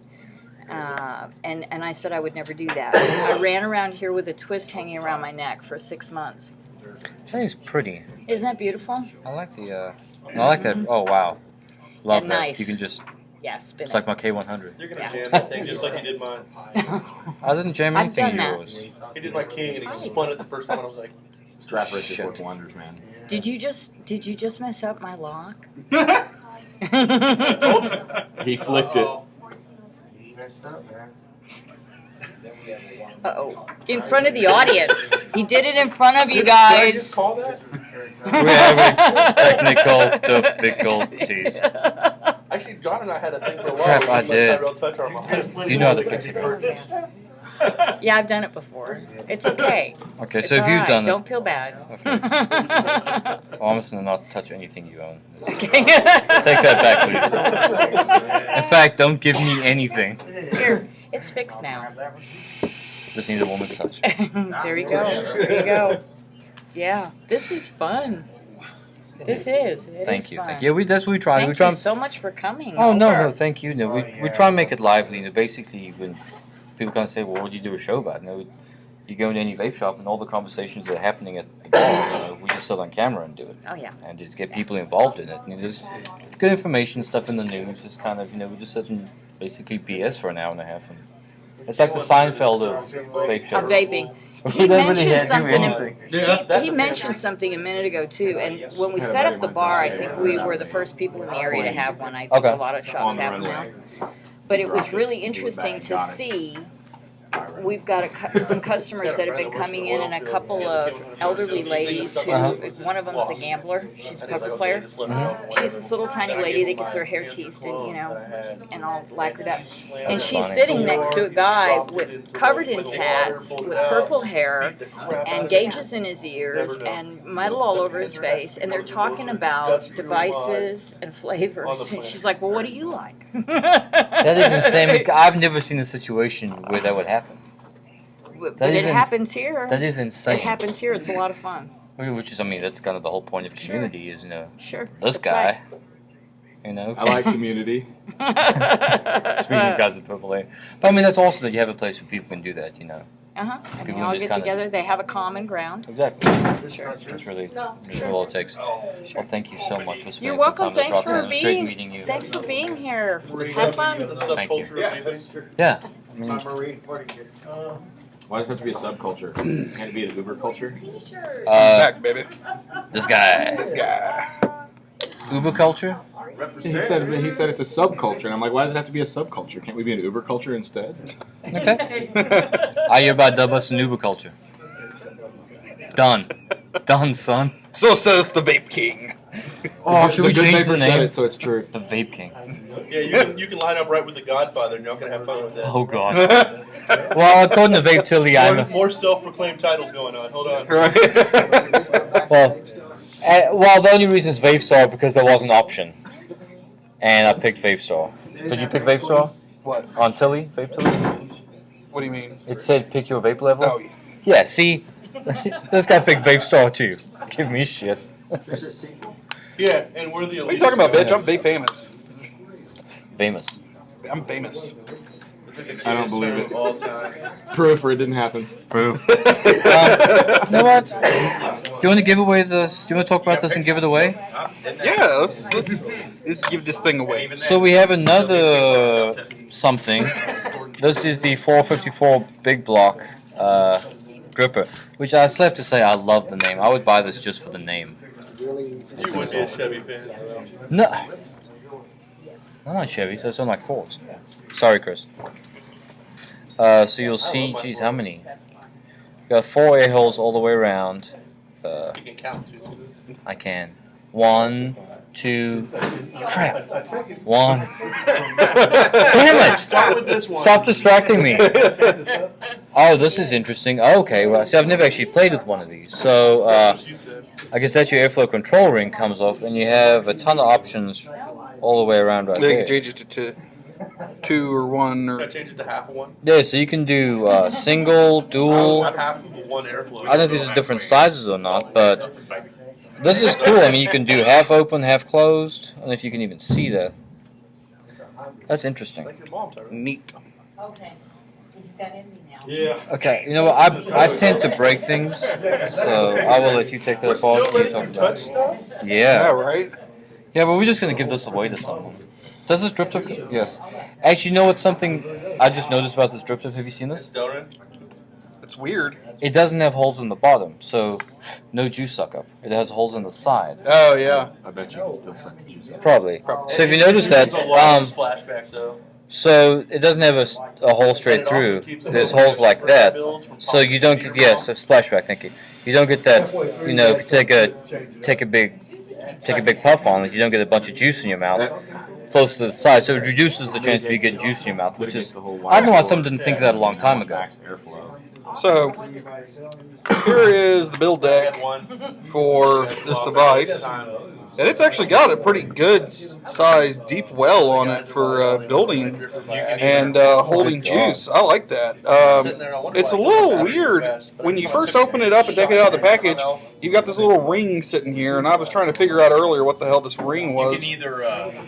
And I said I would never do that. I ran around here with a twist hanging around my neck for 6 months. I think it's pretty. Isn't that beautiful? I like that. Oh wow, love And that. nice. You can just. Yeah, spin It's it. like my K100. You're gonna jam that thing just like you did mine. I didn't jam I've anything done of that. yours. He did my king and he spun it the first time and I was like, Strap races work wonders, man. Did you just mess up my lock? He flicked it. You messed up, man. Uh-oh. In front of the audience. He did it in front of you guys. call that? We're having technical difficulties. Actually, John and I had a thing for a while. Crap, where I we did. let Tyrell touch our minds. You know how to fix it. Yeah, I've done it before. It's okay. Okay, It's so if all you've right. done it, Don't feel bad. Okay. well, I'm just gonna not touch anything you own. Okay. Take that back, please. In fact, don't give me anything. Here, it's fixed now. Just need a woman's touch. There you go. There you go. Yeah, this is fun. This is. It Thank is you. fun. Thank you. Yeah, that's what we try. Thank we try. you so much for coming. Oh no, over. no, thank you. No, we try and make it lively. You know, basically, when people kind of say, "Well, what do you do a show about?" You know, you go into any vape shop and all the conversations that are happening at the bar, we just sit on camera and do it. Oh yeah. And just get people involved in it. And there's good information, stuff in the news. Just kind of, we just sit and basically BS for an hour and a half. And it's like the Seinfeld of vape shows. Of vaping. We He don't really mentioned have to do something. anything. He mentioned something a minute ago too, and when we set up the bar, I think we were the first people in the area to have one. I think Okay. a lot of shops have them now. But it was really interesting to see. We've got some customers that have been coming in, and a couple of elderly ladies who, one of them's a gambler. She's a poker player. She's this little tiny lady that gets her hair teased and all lacquered up. And she's sitting next to a guy covered in tats, with purple hair, and gauges in his ears, and metal all over his face. And they're talking about devices and flavors. And she's like, "Well, what do you like?" That is insane. I've never seen a situation where that would happen. But it happens here. That is insane. It happens here. It's a lot of fun. Which is, that's kind of the whole point of community is, Sure. this That's guy, I like community. Speaking of guys with purple hair. But that's awesome that you have a place where people can do that, Uh-huh. And they People all just get kinda- together. They have a common ground. Exactly. Sure. That's really all it takes. Well, thank you so much for spending You're some welcome. time with Thanks for Roxanne. It's great being. meeting you. Thanks for being here. Have fun. Thank you. Yeah. Why does it have to be a subculture? Can't it be an Uber culture? Back, baby. This guy. This guy. Uber culture? He said it's a subculture, and I'm like, why does it have to be a subculture? Can't we be an Uber culture instead? Okay. I hereby dub us an Uber culture. Done. Done, son. So says the Vape King. Oh, should we The Good change the Vapor said name? it, so it's true. The Vape King. Yeah, you can line up right with the Godfather, and y'all can have fun with that. Oh God. Well, according to Vape Tilly, More self-proclaimed titles going on. Hold on. Right. well, the only reason is Vape Star because there was an option, and I picked Vape Star. Did you pick Vape Star What? on Tilly? Vape Tilly? What do you mean? It said pick your vape level. Oh, yeah. Yeah. See, this guy picked Vape Star too. Give me shit. Yeah, and we're the elite. What are you talking about, bitch? I'm Vape famous. Famous. I'm famous. I don't believe it. All time. Proof or it didn't happen. Proof. You know what? Do you want to give away this? Do you want to talk about this and give it away? Yeah, let's give this thing away. So we have another something. This is the 454 Big Block dripper, which I still have to say I love the name. I would buy this just for the name. You would be a Chevy fan. No. I'm not Chevy, so it's on like Fords. Sorry, Chris. So you'll see, geez, how many? Got 4 air holes all the way around. You can count too. I can. 1, 2, crap. 1. Damn it! Start with this one. Stop distracting me. Oh, this is interesting. Okay, well, see, I've never actually played with one of these. So, I guess that's your airflow control ring comes off, and you have a ton of options all the way around right They there. can change it to 2 or 1 Can I or. change it to half of one? Yeah, so you can do single, dual. Not half of one airflow. I don't know if these are different sizes or not, but this is cool. I mean, you can do half open, half closed. I don't know if you can even see that. That's interesting. Like your mom, Tyler. Neat. Okay. He's got in me now. Okay, you know what? I tend to break things, so I will let you take that apart. You talk about it. stuff? Yeah, Yeah. right? Yeah, but we're just going to give this away to someone. Does this drip tip? Yes. Actually, you know what's something I just noticed about this drip tip? Have you seen this? Delrin? It's weird. It doesn't have holes in the bottom, so no juice suck up. It has holes in the side. Oh, yeah. I bet you can still suck the juice out. Probably. So if you notice that, There's a lot of splashback though. so it doesn't have a hole straight through. There's holes like that, so you don't get a splashback. Thank you. You don't get that. You know, if you take a big puff on it, you don't get a bunch of juice in your mouth. Close to the side, so it reduces the chance of you getting juice in your mouth, which is, I don't know why someone didn't think of that a long time ago. Max airflow. So, here is the build deck Had one. for this device. And it's actually got a pretty good sized deep well on it for building and holding juice. I like that. It's a little weird when you first open it up and take it out of the package. You've got this little ring sitting here, and I was trying to figure out earlier what the hell this ring You was. can either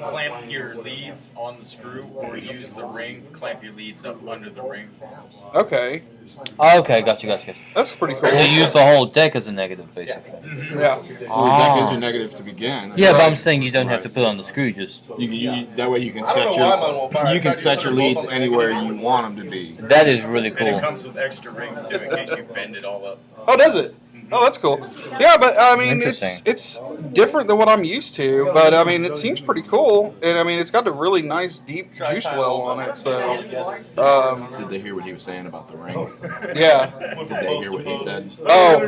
clamp your leads on the screw or use the ring, clamp your leads up under the ring. Okay, Okay, gotcha. that's pretty cool. So you use the whole deck as a negative, basically. Yeah. Well, that gives you negative to begin. Yeah, but I'm saying you don't have to put it on the screw. Just That way you can I don't set know why mine won't fire. your I tried to put leads both of them anywhere together. you want them to be. that is really And it cool. comes with extra rings too in case you bend it all up. Oh, does it? Oh, that's cool. Yeah, but I mean, Interesting. it's different than what I'm used to. But I mean, it seems pretty cool, and I mean, it's got a really nice deep juice well on it. So, Did they hear what he was saying about the ring? yeah. Did they hear what he said? Oh,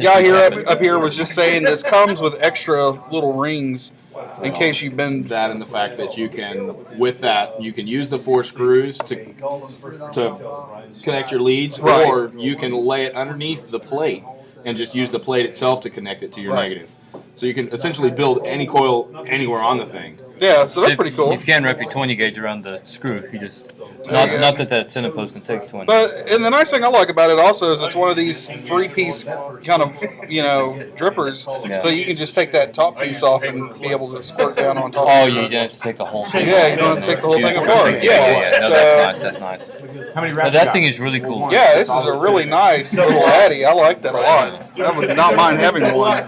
guy here up here was just saying this comes with extra little rings in case you bend. That and the fact that you can, with that, you can use the 4 screws to connect your leads, Right. or you can lay it underneath the plate and just use the plate itself to connect it to your Right. negative. So you can essentially build any coil anywhere on the thing. Yeah, so that's If- pretty cool. If you can wrap your 20 gauge around the screw, you just Yeah. not that center post can take 20. But and the nice thing I like about it also is it's one of these 3-piece kind of drippers, Yeah. so you can just take that top piece off and be able to squirt down on top. Oh, of you it. don't have to take the whole thing. Yeah, you don't have to take the whole thing apart. Yeah. No, So- that's nice. How many No, that thing is really cool. Yeah, this is a really nice little Addy. I like that a lot. I would not mind having one.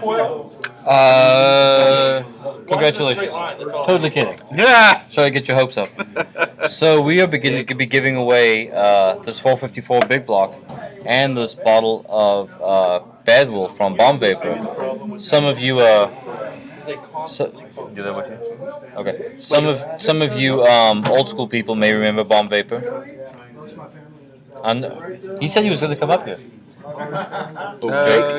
Congratulations. Totally kidding. Yeah. Sorry to get your hopes up. So we are beginning to be giving away this 454 Big Block and this bottle of Bad Wolf from Bomb Vapor. Some of you do that with you? Okay. Some of you old school people may remember Bomb Vapor. And he said he was going to come up here.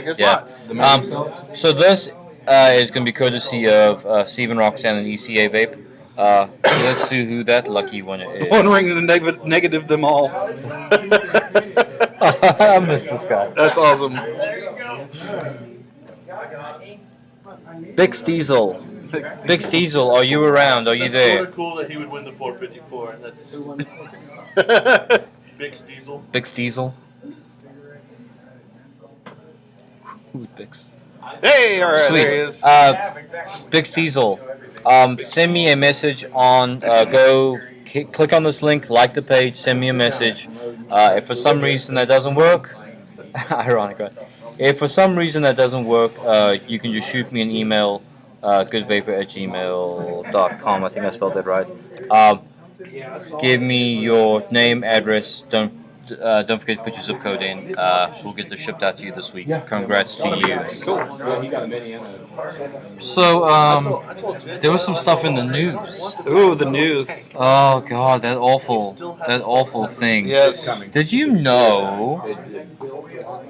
Guess Yeah. not. So this is going to be courtesy of Steve and Roxanne and ECAVAPE. Let's see who that lucky one is. One ring to negative them all. I missed this guy. That's awesome. Bix Diesel. Bix Diesel, are you around? Are you That's there? sort of cool that he would win the 454. That's Bix Diesel. Bix Diesel. Ooh, Bix. Hey, all right, Sweet. there he is. Bix Diesel. Send me a message on click on this link, like the page, send me a message. If for some reason that doesn't work, ironic, right? If for some reason that doesn't work, you can just shoot me an email, goodvapor@gmail.com. I think I spelled that right. Give me your name, address. Don't forget to put your zip code in. We'll get this shipped out to you this week. Congrats to you. Cool. So, there was some stuff in the news. Ooh, the news. Oh God, that awful thing. Yes. Did you know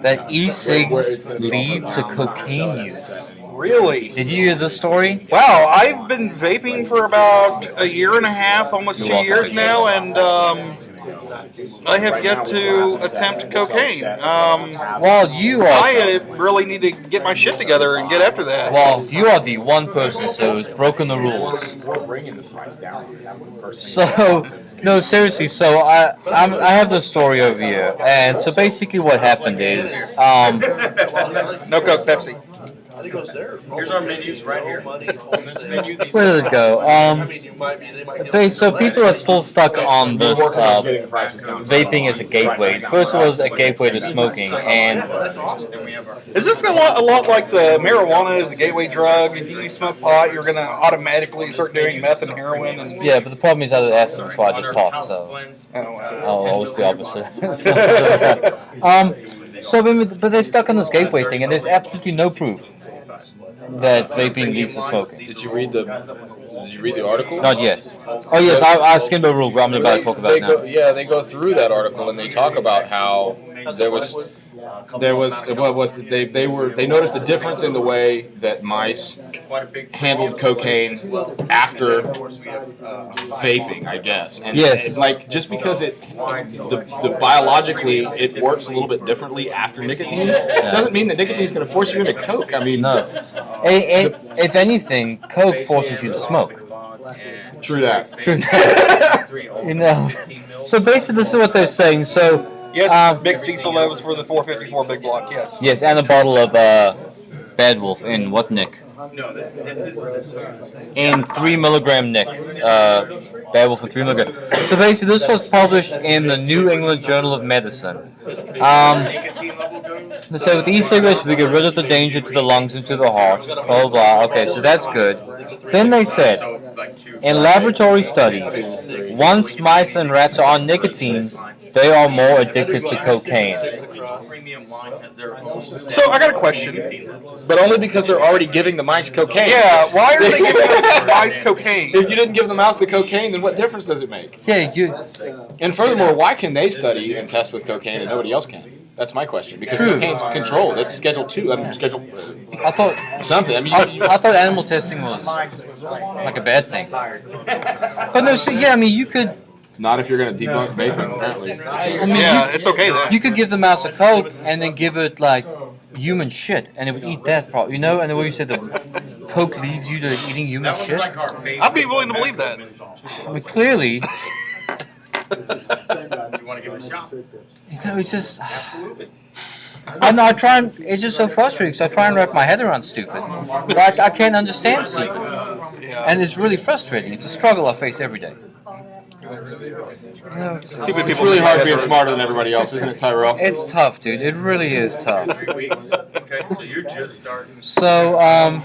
that e-cigs lead to cocaine use? Really? Did you hear this story? Wow, I've been vaping for about a year and a half, almost You're 2 welcome. years now, and I have yet to attempt cocaine. Well, you are. I really need to get my shit together and get after that. Well, you are the one person who's broken the rules. So, no, seriously. So I have this story over here, and so basically what happened is, No Coke, Pepsi. Here's our menus right here. On this menu, these where did it go? So people are still stuck on this vaping as a gateway. First, it was a gateway to smoking, and Is this a lot like the marijuana is a gateway drug? If you smoke pot, you're going to automatically start doing meth and heroin. And yeah, but the problem is I did acid before I did pot, so always the opposite. But they're stuck on this gateway thing, and there's absolutely no proof that vaping leads to smoking. Did you read the article? Not yet. Oh yes, I skimmed over rule, but I'm about to talk about it now. They go through that article and they talk about how they noticed a difference in the way that mice handled cocaine after vaping, I guess. And Yes. like just because biologically it works a little bit differently after nicotine, doesn't mean that nicotine is going to force you into coke. I mean, No. If anything, Coke forces you to smoke. True that. True that. So basically, this is what they're saying. So yes, Bix Diesel levels for the 454 big block, yes. yes, and a bottle of Bad Wolf in what nick? No, this is In 3 milligram nick. Bad Wolf in 3 milligram. So basically, this was published in the New England Journal of Medicine. nicotine level goes. They say with e-cigarettes, we get rid of the danger to the lungs and to the heart. Blah, blah. Okay, so that's good. Then they said, in laboratory studies, once mice and rats are on nicotine, they are more addicted to cocaine. So I got a question. But only because they're already giving the mice cocaine. Yeah, why are they giving the mice cocaine? If you didn't give the mouse the cocaine, then what difference does it make? Yeah, And furthermore, why can they study and test with cocaine and nobody else can? That's my question. Because True. cocaine's controlled. It's Schedule 2. I mean, Schedule I thought something. I mean, I thought animal testing was like a bad thing. But no, see, yeah, I mean, you could. not if you're going to debunk vaping, apparently. I mean, Yeah, it's okay then. you could give the mouse a Coke and then give it like human shit, and it would eat that part, you know. And the way you said that Coke leads you to eating human That was shit. like our base. I'd be willing to believe that. But clearly, Do you want to give it a shot? it's just. I know. It's just so frustrating because I try and wrap my head around stupid, but I can't understand stupid, and it's really frustrating. It's a struggle I face every day. Stupid It's people really hard being smarter than everybody else, isn't it, Tyrell? It's tough, dude. It really is tough. 3 weeks. Okay, so you're just starting. So,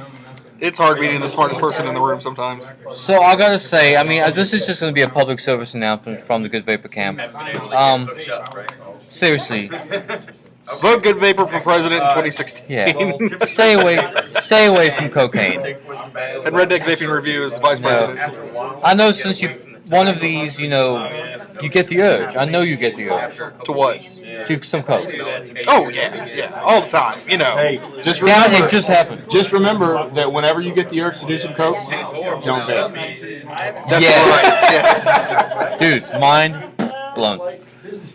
It's hard being the smartest person in the room sometimes. So I gotta say, I mean, this is just gonna be a public service announcement from the Good Vapor camp. Seriously, Vote Good Vapor for president in 2016. yeah, stay away from cocaine. And Redneck Vaping Review is the vice president. I know since one of these, you get the urge. I know you get the urge. To what? Do some coke. Oh yeah, all the time. You know. Just Down, remember, it just happened. just remember that whenever you get the urge to do some coke, don't vape. That's Yes. right. Yes. Dude, mind blown.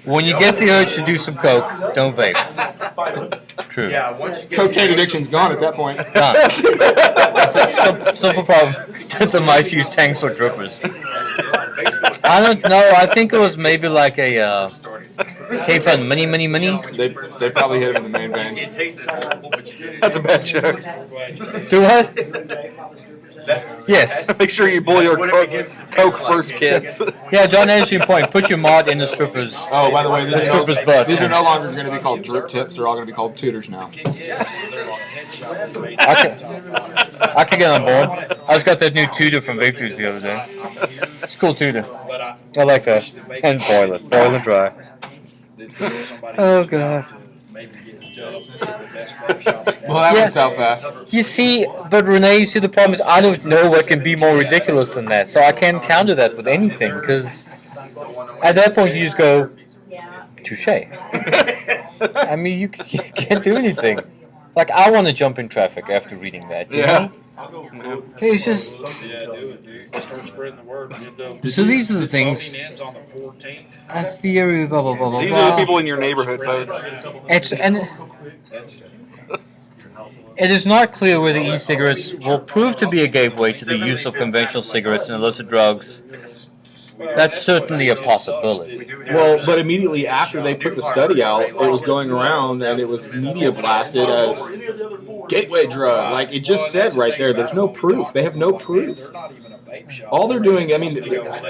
When you get the urge to do some coke, don't vape. True. Cocaine addiction's gone at that point. Done. It's a simple problem. The mice use tanks or drippers. I don't know. I think it was maybe like a K-Fun mini. They probably hit him in the main vein. That's a bad joke. Do what? Yes. Make sure you boil your coke first, kids. Yeah, John Anderson point. Put your mod in the strippers. Oh, by the way, The stripper's butt. these are no longer going to be called drip tips. They're all going to be called tutors now. I can get on board. I just got that new tutor from Vape Dudes the other day. It's a cool tutor. I like that. And boil it dry. Oh god. Well, that went south fast. You see, but Renee, you see the problem is I don't know what can be more ridiculous than that. So I can't counter that with anything because at that point you just go, touche. I mean, you can't do anything. Like I want to jump in traffic after reading that. You know? Okay, it's just. Start spreading the word. So these are the things. A theory, blah blah blah blah. These are the people in your neighborhood, folks. It is not clear whether e-cigarettes will prove to be a gateway to the use of conventional cigarettes and illicit drugs. That's certainly a possibility. Well, but immediately after they put the study out, it was going around and it was media blasted as gateway drug. Like it just said right there, there's no proof. They have no proof. All they're doing, I mean,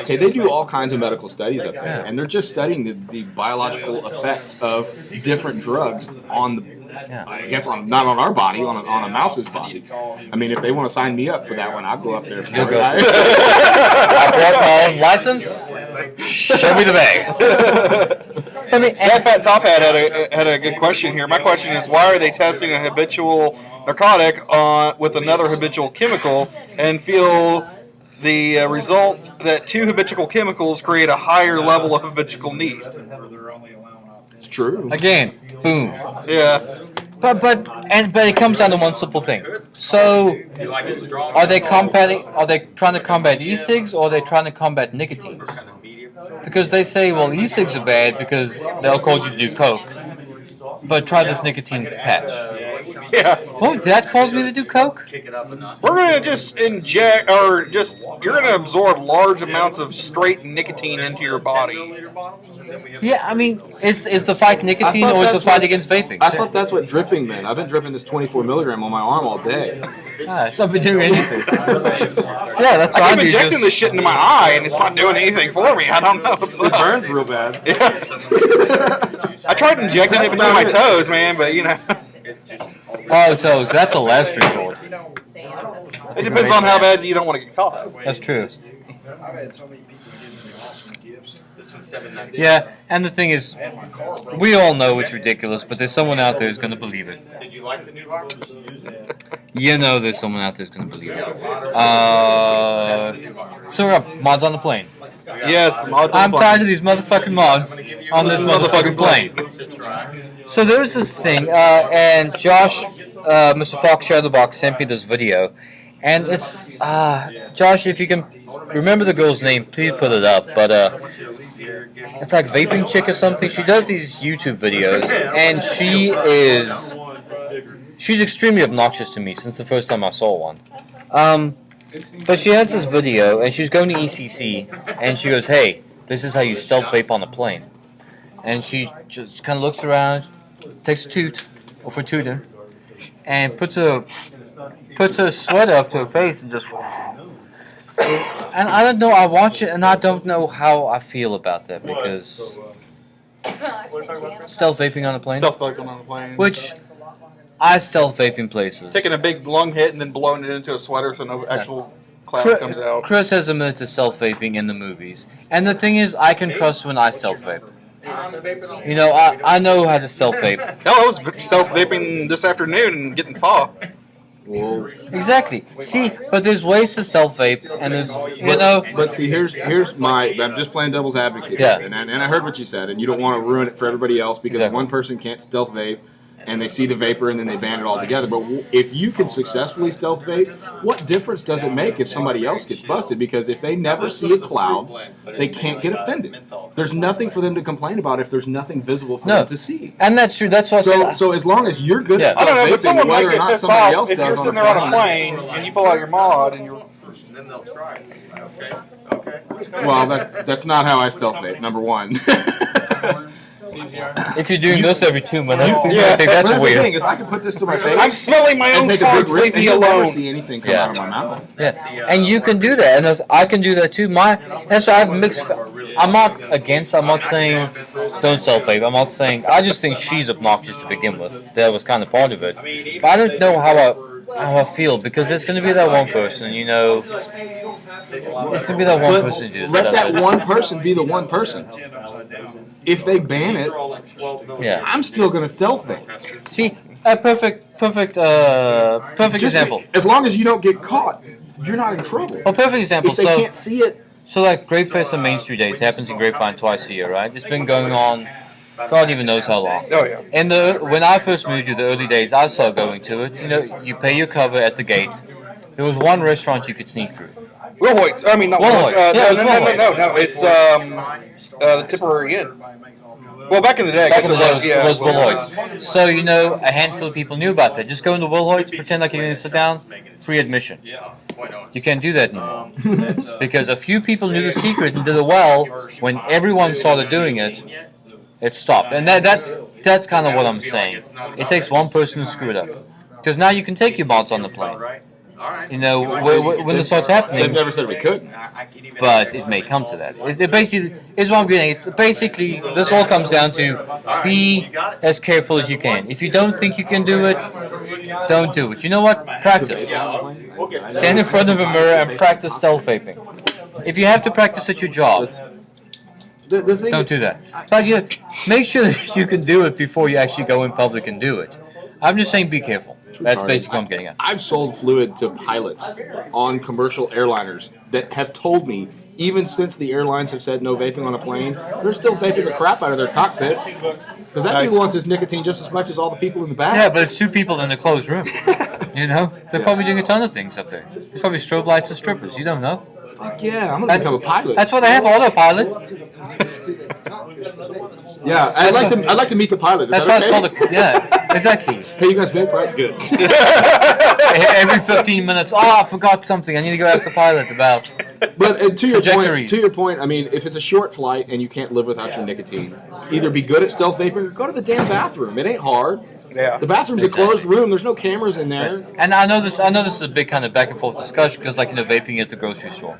okay, they do all kinds of medical studies up there, and they're just studying the biological effects of different drugs on the, I guess, not on our body, on a mouse's body. I mean, if they want to sign me up for that one, I'll go up there. You'll go. I bought my own license. Show me the bag. I mean, that Fat Top Hat had a good question here. My question is, why are they testing a habitual narcotic with another habitual chemical and feel the result that two habitual chemicals create a higher level of habitual need? It's true. Again, boom. Yeah. But it comes down to one simple thing. So, are they trying to combat e-cigs or are they trying to combat nicotine? Because they say, well, e-cigs are bad because they'll cause you to do coke. But try this nicotine patch. Yeah. Oh, that caused me to do coke? We're going to just inject, or just, you're going to absorb large amounts of straight nicotine into your body. Yeah, I mean, is the fight nicotine or is the fight against vaping? I thought that's what dripping meant. I've been dripping this 24 milligram on my arm all day. It's not been doing anything. Yeah, that's what I'm injecting this shit into my eye and it's not doing anything for me. I don't know what's It up. burns real bad. Yeah. I tried injecting it between my toes, man, but you know. Oh, toes. That's a last resort. It depends on how bad you don't want to get caught. That's true. I've had so many people give me awesome gifts. Yeah, and the thing is, we all know it's ridiculous, but there's someone out there who's going to believe it. Did you like the new harvest? You know there's someone out there who's going to believe it. So we're up. Mods on the plane. Yes, the mods on I'm the tired of these motherfucking mods on this motherfucking plane. So there's this thing, and Josh, Mr. Fox Shadowbox sent me this video, and it's, Josh, if you can remember the girl's name, please put it up, but, it's like Vaping Chick or something. She does these YouTube videos, and she's extremely obnoxious to me since the first time I saw one. But she has this video, and she's going to ECC, and she goes, hey, this is how you stealth vape on a plane. And she just kind of looks around, takes a toot, or for tooter, and puts her sweater up to her face and just... And I don't know, I watch it, and I don't know how I feel about that, because... Stealth vaping on a plane? Stealth vaping on a plane. Which... I stealth vape in places. Taking a big lung hit and then blowing it into a sweater so no actual cloud comes out. Chris has admitted to stealth vaping in the movies. And the thing is, I can trust when I stealth vape. You know, I know how to stealth vape. Hell, I was stealth vaping this afternoon and getting fog. Well, Exactly. See, but there's ways to stealth vape, and there's But see, here's my. I'm just playing devil's advocate. Yeah. Here, and I heard what you said, and you don't want to ruin it for everybody else because Exactly. one person can't stealth vape, and they see the vapor and then they ban it altogether. But if you can successfully stealth vape, what difference does it make if somebody else gets busted? Because if they never see a cloud, they can't get offended. There's nothing for them to complain about if there's nothing visible for them to see. And that's true. That's what I said. So as long as you're good Yeah. at stealth I don't know, but vaping, someone might whether or get not pissed somebody off else if does you're on sitting a there on a plane. plane and you pull out your mod and you're. And then they'll try it. Okay. Okay. Well, that's not how I stealth vape. Number one. If you're doing this every 2 minutes, people Yeah. think But that's the weird. thing is, I can put this to my face. I'm smelling my and own take a big farts. rip, Leave and me you'll never alone. see anything come Yeah. out of my mouth. Yeah, and you can do that, and I can do that too. That's why I've mixed. I'm not against. I'm not saying don't stealth vape. I'm not saying. I just think she's obnoxious to begin with. That was kind of part of it. But I don't know how I feel because there's going to be that one person. There's going to be that one person who Let does that it. one person be the one person. If they ban it, Yeah. I'm still gonna stealth vape. See, a perfect Just example. As long as you don't get caught, you're not in trouble. A perfect example. If they can't see it, So like Grapefest and Main Street Days happens in Grapevine twice a year, right? It's been going on, God even knows how long. Oh yeah. And when I first moved to the early days, I started going to it. You pay your cover at the gate. There was one restaurant you could sneak through. Will Hoyt's. I mean, not Will Will Hoyt's. Hoyt's. Yeah, it was Will Hoyt's. No. It's the Tipperary Inn. Well, back in the day, I Back guess in the day, yeah, it was Will Hoyt's. So a handful of people knew about that. Just go into Will Hoyt's, pretend like you're going to sit down, free admission. You can't do that anymore because a few people knew the secret and did it well. When everyone started doing it, it stopped. And that's kind of what I'm saying. It takes one person to screw it up because now you can take your mods on the plane. When it starts happening. they've never said we couldn't. But it may come to that. It basically is what I'm getting at. Basically, this all comes down to be as careful as you can. If you don't think you can do it, don't do it. You know what? Practice. Stand in front of a mirror and practice stealth vaping. If you have to practice at your job, The thing don't do that. But make sure that you can do it before you actually go in public and do it. I'm just saying be careful. That's basically what I'm getting at. I've sold fluid to pilots on commercial airliners that have told me, even since the airlines have said no vaping on a plane, they're still vaping the crap out of their cockpit because that dude wants his nicotine just as much as all the people in the back. Yeah, but it's two people in a closed room. They're probably doing a ton of things up there. There's probably strobe lights and strippers. You don't know. Fuck yeah, I'm gonna become a pilot. That's why they have autopilot. Yeah, I'd like to meet the pilot. Is That's that why okay? it's called exactly. Hey, you guys vape, right? Good. Every 15 minutes, I forgot something. I need to go ask the pilot about. But to Trajectories. your point, I mean, if it's a short flight and you can't live without your nicotine, either be good at stealth vaping or go to the damn bathroom. It ain't hard. Yeah. The bathroom's a closed room. There's no cameras in there. And I know this is a big kind of back and forth discussion because, vaping at the grocery store.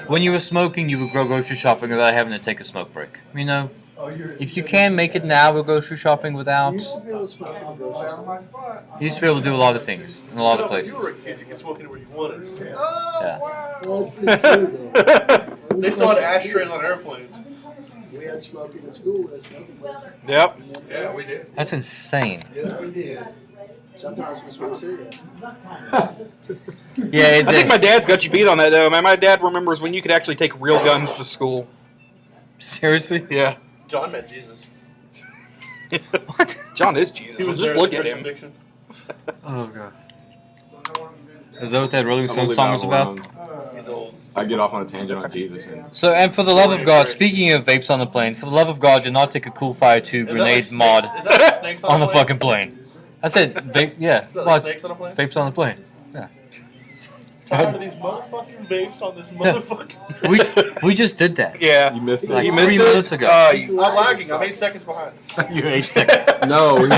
When you were smoking, you would go grocery shopping without having to take a smoke break. If you can make it now, we'll grocery shopping without. You used to be able to do a lot of things in a lot of places. You were a kid, you could smoke anywhere you wanted. Yeah. They still had ashtrays on airplanes. We had smoking in school. Yep. Yeah, we did. That's insane. Yeah, we did. Sometimes we smoke cigarettes. Yeah, I think my dad's got you beat on that though, man. My dad remembers when you could actually take real guns to school. Seriously? Yeah. John met Jesus. What? John is Jesus. He was Just there look at at the him. crucifixion. Oh god. Is that what that Rolling I'm Stone only song was about about? He's old. I get off on a tangent on Jesus. And So, and for the love of God, speaking of vapes on the plane, for the love of God, do not take a Cool Fire 2 grenade mod Is that like snakes on a the plane? fucking plane. I said vape, yeah. Is that like What? snakes on a plane? Vapes on the plane. Yeah. Tired of these motherfucking vapes on this motherfucking. We just did that. Yeah. you missed it. Like You missed 3 it? minutes ago. I'm lagging. I'm 8 seconds behind. You 8 seconds. No, he's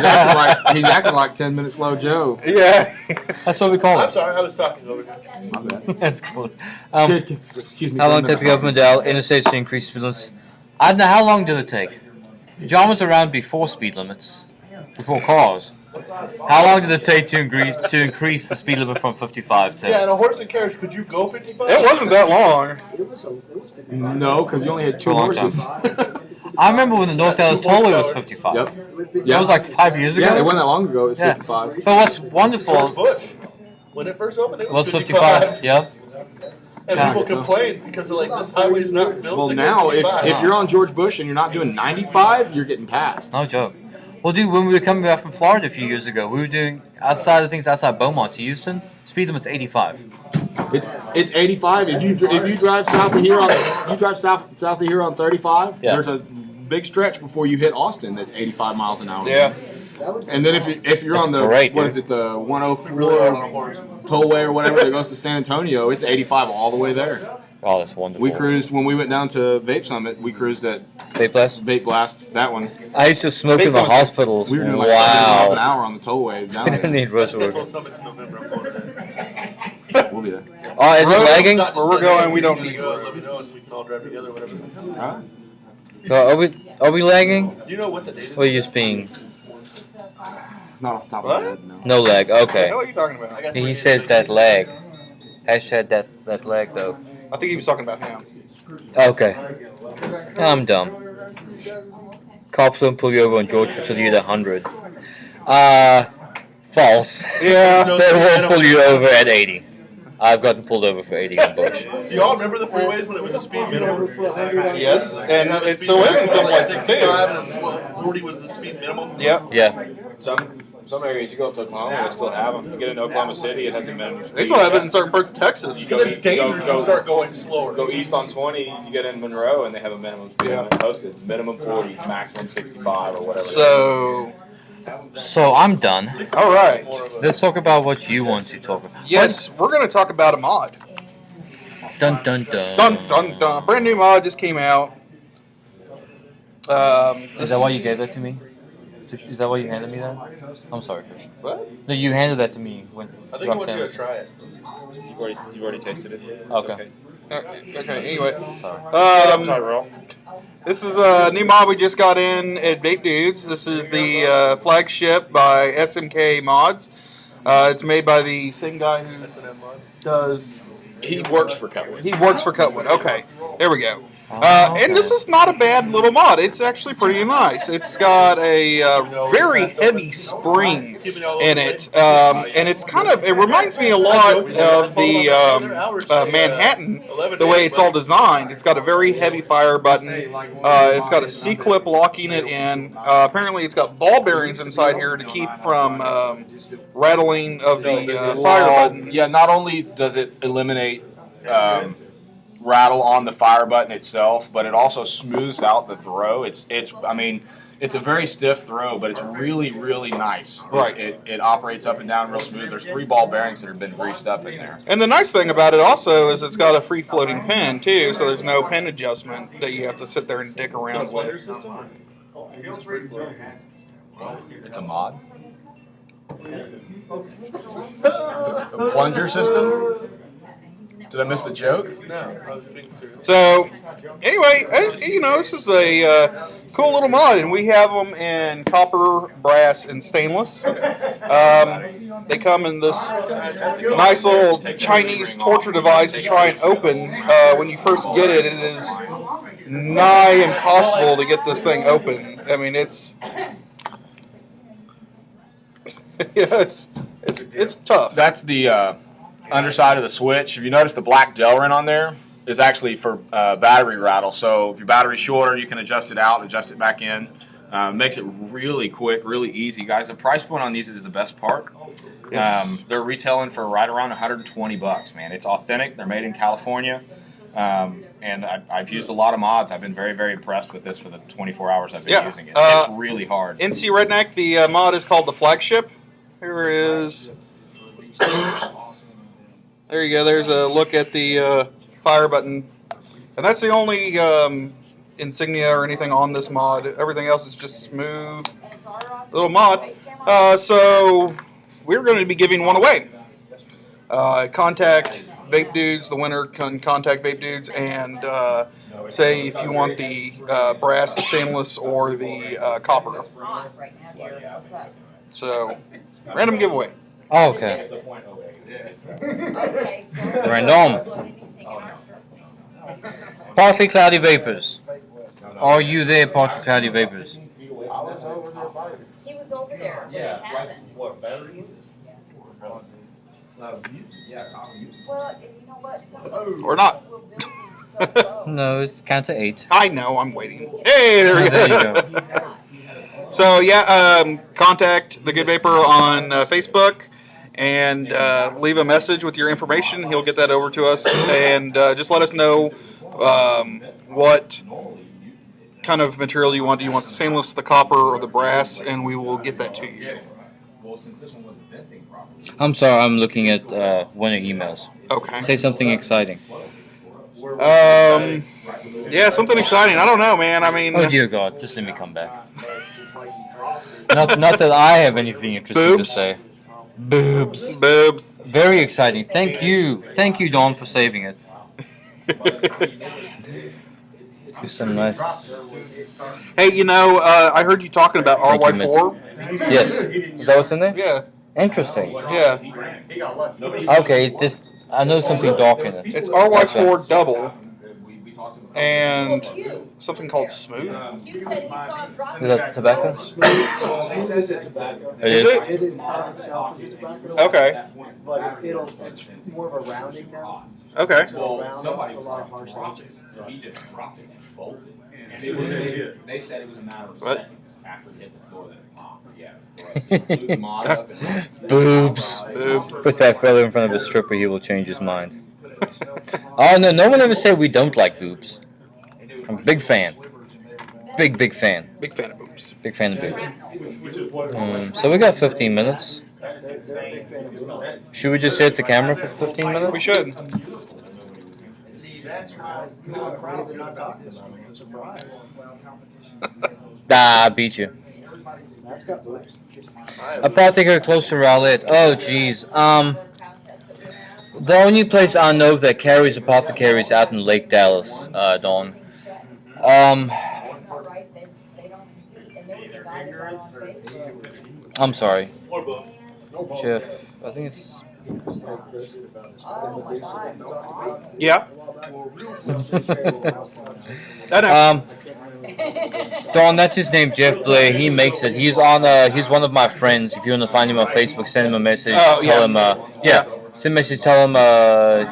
acting like 10 minute slow Joe. Yeah. That's what we call I'm it. sorry, I was talking over here. My bad. That's cool. Excuse me. How long 10 did the minutes. government dial interstates to increase speed limits? I don't know. How long did it take? John was around before speed limits, before cars. How long did it take to increase the speed limit from 55 to? Yeah, in a horse and carriage, could you go 55? It wasn't that long. It was 50. No, because you only had two For a long horses. I remember when the North Dallas Tollway was 55. Yep. That was like 5 years ago. Yeah, it wasn't that long ago. It was Yeah. 55. But what's George wonderful Bush, when it first opened, it was was 55. Yep. And Yeah. people complained because they're like, this highway's not built Well, to now, get if 55. you're on George Bush and you're not doing 95, you're getting passed. No joke. Well, dude, when we were coming back from Florida a few years ago, we were doing outside Beaumont to Houston. Speed limit's 85. It's 85. If you drive south of here on 35, Yeah. there's a big stretch before you hit Austin that's 85 miles an hour. Yeah. And then if you're That's on the great, what dude. is it, the Really 104 on a horse. tollway or whatever that goes to San Antonio, it's 85 all the way there. Oh, that's wonderful. We cruised when we went down to Vape Summit. We cruised at Vape Blast? Vape Blast, that one. I used to smoke Vape in the Blast. We hospitals. were doing like 30 miles an Wow. hour on the tollway down I there. need I road just got work. told Summit's in November. I'm going to that. We'll be there. Oh, is it Roads, lagging? Where we're going, we don't You're need gonna go, let me know, roads. and we can all drive together, whatever. Huh? So are we lagging? Do you know what the date is? Or are you just being Not off the top What? of my head, no. no lag? What the Okay. hell are you talking about? I got He 3 says days. that lag. Hashtag that lag though. I think he was talking about him. Okay. I'm dumb. Cops won't pull you over on George until you hit 100. False. Yeah. They won't pull you over at 80. I've gotten pulled over for 80 on Bush. Do y'all remember the freeways when it was a speed minimum? Yes, and it still is in some places too. 65 and 40 was the speed minimum. Yep. Yeah. Some areas you go up to Oklahoma, they still have them. You get into Oklahoma City, it has a minimum speed. They still have it in certain parts of Texas. But it's dangerous to start going slower. Go east on 20, you get in Monroe, and they have a minimum speed Yeah. limit posted. Minimum 40, maximum 65, or whatever. So, I'm done. all right. Let's talk about what you want to talk about. Yes, we're going to talk about a mod. Dun dun dun. Dun dun dun. Brand new mod just came out. Is that why you gave that to me? Is that why you handed me that? I'm sorry, Chris. What? No, you handed that to me when I think I want you to Roxanne. try it. You've already tasted it. Okay. Okay, anyway. Sorry. This is a new mod we just got in at Vape Dudes. This is the flagship by SMK Mods. It's made by the same guy who does... He works for Cutwood. He works for Cutwood. Okay, there we go. And this is not a bad little mod. It's actually pretty nice. It's got a very heavy spring in it, and it's it reminds me a lot of the Manhattan, the way it's all designed. It's got a very heavy fire button. It's got a C-clip locking it in. Apparently, it's got ball bearings inside here to keep from rattling of the fire button. Yeah, not only does it eliminate rattle on the fire button itself, but it also smooths out the throw. It's a very stiff throw, but it's really, really nice. Right. It operates up and down real smooth. There's 3 ball bearings that have been greased up in there. And the nice thing about it also is it's got a free floating pin too, so there's no pin adjustment that you have to sit there and dick around with. It's a mod. A plunger system? Did I miss the joke? No, I was being serious. So, anyway, this is a cool little mod, and we have them in copper, brass, and stainless. They come in this nice little Chinese torture device to try and open. When you first get it, it is nigh impossible to get this thing open. I mean, it's it's tough. That's the underside of the switch. If you notice, the black Delrin on there is actually for battery rattle. So if your battery's shorter, you can adjust it out, adjust it back in. Makes it really quick, really easy. Guys, the price point on these is the best part. Yes. They're retailing for right around $120, man. It's authentic. They're made in California. And I've used a lot of mods. I've been very, very impressed with this for the 24 hours I've been using it. It's really hard. NC Redneck, the mod is called the Flagship. Here is... There you go. There's a look at the fire button. And that's the only insignia or anything on this mod. Everything else is just smooth little mod. So we're going to be giving one away. Contact Vape Dudes. The winner can contact Vape Dudes and say if you want the brass, the stainless, or the copper. So, random giveaway. Oh, okay. Random. Partly cloudy vapors. Are you there, Party Cloudy Vapors? He was over there, but it happened. What, batteries? Well, you know what? Or not. No, it's count to 8. I know, I'm waiting. Hey, there we There you go. go. So, yeah, contact The Good Vapor on Facebook and leave a message with your information. He'll get that over to us. And just let us know what kind of material you want. Do you want the stainless, the copper, or the brass? And we will get that to you. I'm sorry, I'm looking at one of your emails. Okay. Say something exciting. Yeah, something exciting. I don't know, man. I mean... Oh, dear God, just let me come back. Not that I have anything interesting to say. Boobs. Boobs. Very exciting. Thank you. Thank you, Dawn, for saving it. Do some nice... Hey, you know, I heard you talking about Thank you, RY4. Yes. Is that what's in there? Yeah. Interesting. Yeah. Okay, this... I know something dark in it. It's RY4 double. And something called Smooth. Is that tobacco? Smooth is a tobacco. It is? It in itself is a tobacco. Okay. But it's more of a rounding now. Okay. So round for a lot of harsh edges. They said it was a matter of What? seconds after it hit the floor that it popped. Yeah. Boobs. Boobs. Put that fella in front of a stripper, he will change his mind. Oh, no, no one ever said we don't like boobs. I'm a big fan. Big fan. Big fan of boobs. Big fan of boobs. So we got 15 minutes. Should we just hit the camera for 15 minutes? We should. They're not talking about it. I'm surprised. Ah, I beat you. That's got boobs. Apothecary close to Rowlett. Oh, jeez. The only place I know that carries apothecary is out in Lake Dallas, Dawn. I'm sorry. Jeff, I think it's... Yeah. I know. Dawn, that's his name, Jeff Blair. He makes it. He's on. He's one of my friends. If you want to find him on Facebook, send him a message. Oh, tell him. Yeah. Send a message. Tell him.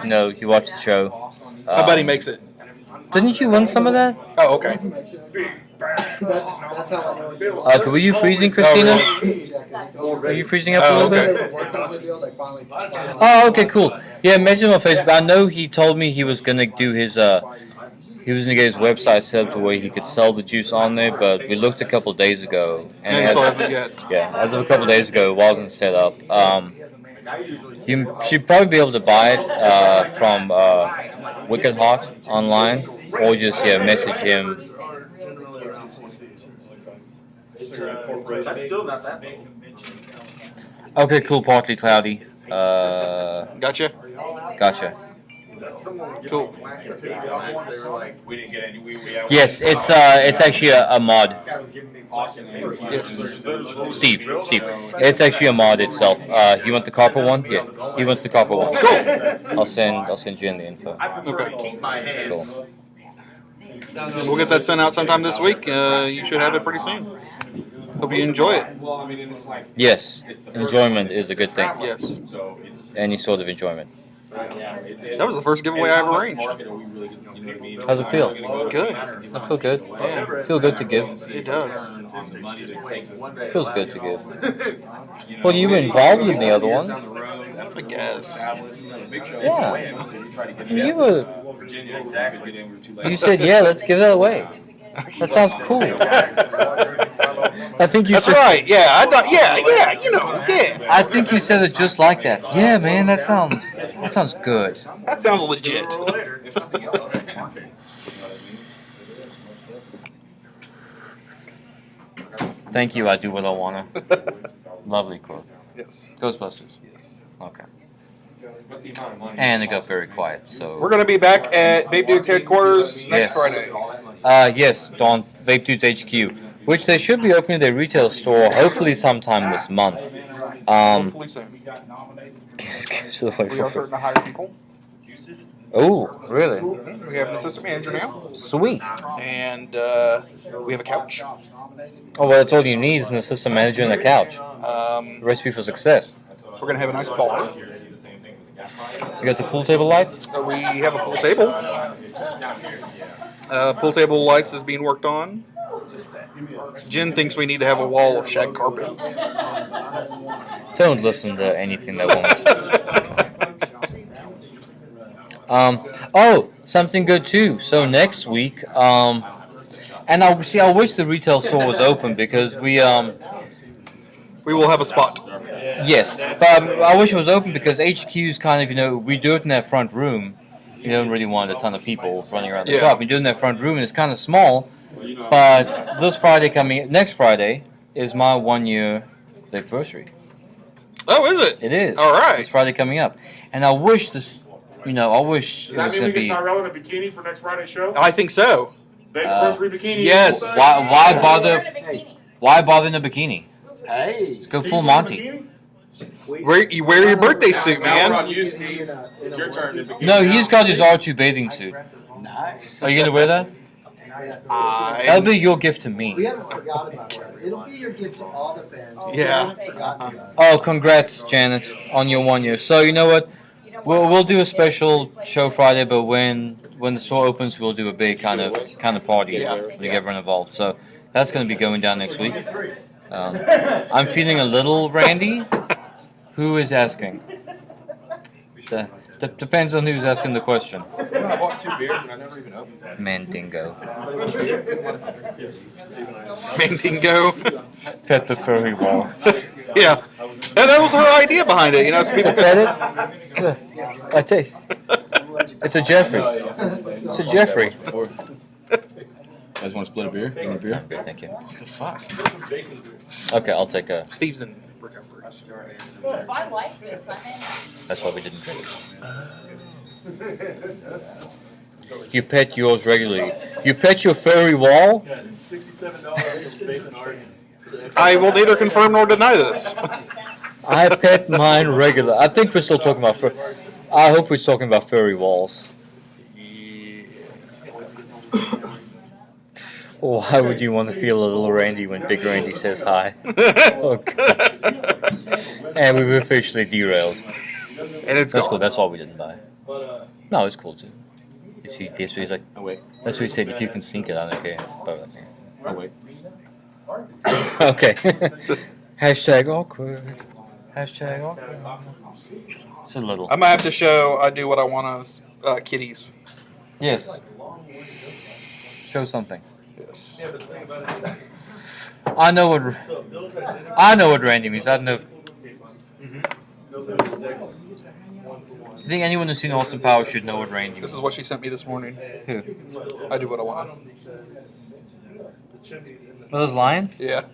You know, you watch the show. I bet he makes it. Didn't you win some of that? Oh, okay. That's how I know it's Were you freezing, Christina? Oh, Are you freezing up a little bit? bit? Oh, okay, cool. Yeah, message him on Facebook. I know he told me he was gonna do his. He was gonna get his website set up to where he could sell the juice on there, but we looked a couple of days ago, And he still hasn't yet. yeah, as of a couple of days ago, it wasn't set up. You should probably be able to buy it from Wicked Hot online, or just message him. That's still not that big. Okay, cool, partly cloudy. Gotcha. Gotcha. Cool. We didn't get any. Yes, it's actually a mod. Yes. Steve. It's actually a mod itself. You want the copper one? Yeah. He wants the copper one. Cool. I'll send you in the info. Okay. Cool. We'll get that sent out sometime this week. You should have it pretty soon. Hope you enjoy it. Yes. Enjoyment is a good thing. Yes. Any sort of enjoyment. That was the first giveaway I ever arranged. How's it feel? Good. I feel good. Yeah. Feel good to give. It does. Feels good to give. Well, you were involved in the other ones. I guess. Yeah. You were. You said, yeah, let's give that away. That sounds cool. I think you That's said. right. Yeah. I thought. Yeah. You know. Yeah. I think you said it just like that. Yeah, man, that sounds good. That sounds legit. Thank you. I do what I wanna. Lovely quote. Yes. Ghostbusters. Yes. Okay. And it got very quiet. So We're gonna be back at Vape Dude's headquarters next Yes. Friday. Yes, Dawn, Vape Dudes HQ, which they should be opening their retail store hopefully sometime this month. Hopefully soon. Gives it away We are for free. starting to hire people. Oh, really? We have an assistant manager now, Sweet. and we have a couch. Oh, well, that's all you need is an assistant manager and a couch. Recipe for success. We're gonna have a nice bar. You got the pool table lights? We have a pool table. Pool table lights is being worked on. Jen thinks we need to have a wall of shag carpet. Don't listen to anything that won't. Oh, something good too. So next week, and I wish the retail store was open because we will have a spot. Yes, but I wish it was open because HQ is kind of, we do it in that front room. You don't really want a ton of people running around the shop. We do it in that front room, and it's kind of small. But next Friday is my 1 year anniversary. Oh, is it? It is. All right. It's Friday coming up, and I wish this. I wish Does it that was mean going we to get be. Tyrell in a bikini for next Friday's show? I think so. Anniversary bikini. Yes. Why bother? Why bother in a bikini? Hey. Let's go full Monty. Wear your birthday suit, Now we're on man. you, Steve. It's your turn. To No, he's got his R2 bathing suit. Nice. Are you gonna wear that? That'll be your gift to We me. haven't forgotten about that. It'll be your gift to all the fans. We Yeah. haven't forgotten about it. Oh, congrats, Janet, on your 1 year. So you know what? We'll do a special show Friday, but when the store opens, we'll do a big kind of party with everyone involved. So that's gonna be going down next week. I'm feeling a little randy. Who is asking? Depends on who's asking the question. I bought 2 beers and I never even opened them. Mandingo. Mandingo. Pet the furry wall. Yeah. That was her idea behind it. So people could. Pet it? Yeah. I take. It's a Jeffrey. It's a Jeffrey. You guys want to split a beer? You want a beer? I'm good, thank you. What the fuck? Okay, I'll take a. Steve's in recovery. If I like this, That's why we didn't drink it. You pet yours regularly. You pet your furry wall? I will neither confirm nor deny this. I pet mine regular. I think we're still talking about I hope we're talking about furry walls. Why would you want to feel a little Randy when Big Randy says hi? Oh, God. And we've officially derailed. And it's That's gone. cool. That's all we didn't buy. No, it's cool too. He's like, Oh, wait. that's what he said. If you can sneak it, I don't care. But, Oh, wait. okay. Hashtag awkward. Hashtag awkward. It's a little. I might have to show I do what I want to kitties. Yes. Show something. Yes. I know what Randy means. I don't know if. I think anyone who's seen Austin Powers should know what Randy means. This is what she sent me this morning. Who? I do what I want. Are those lions? Yeah.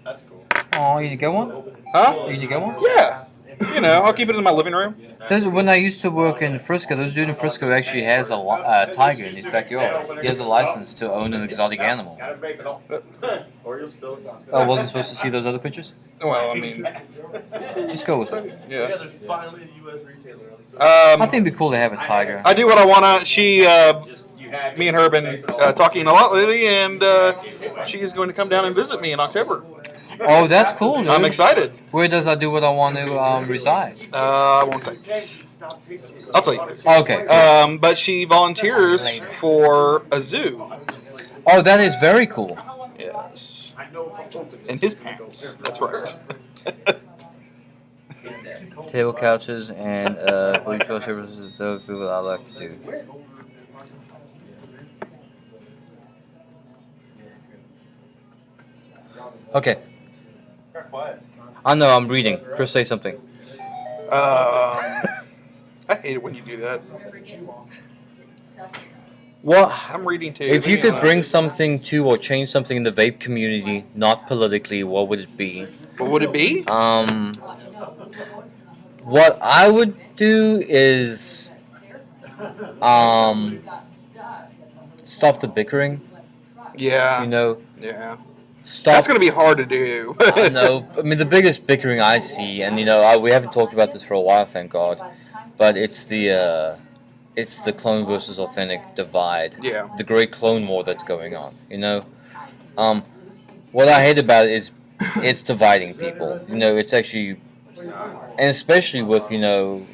Oh, you need to get one? Huh? You need to get one? Yeah. I'll keep it in my living room. When I used to work in Frisco, this dude in Frisco actually has a tiger in his backyard. He has a license to own an exotic animal. Oh, wasn't supposed to see those other pictures? Well, I mean, Just go with it. yeah. there's finally a U.S. retailer. I think it'd be cool to have a tiger. I do what I want to. Me and her have been talking a lot lately, and she is going to come down and visit me in October. Oh, that's cool, dude. I'm excited. Where does I do what I want to reside? I won't say. I'll tell you. Okay. But she volunteers for a zoo. Oh, that is very cool. Yes. In his pants. That's right. Table couches and retail services. Those people I like to do. Okay. I know. I'm reading. Chris, say something. I hate it when you do that. What? I'm reading too. If you could bring something to or change something in the vape community, not politically, what would it be? What would it be? What I would do is stop the bickering. Yeah. Yeah. Stop. That's going to be hard to do. I know. I mean, the biggest bickering I see, and we haven't talked about this for a while, thank God, but it's the it's the clone versus authentic divide. Yeah. The great clone war that's going on. What I hate about it is it's dividing people. It's actually, and especially with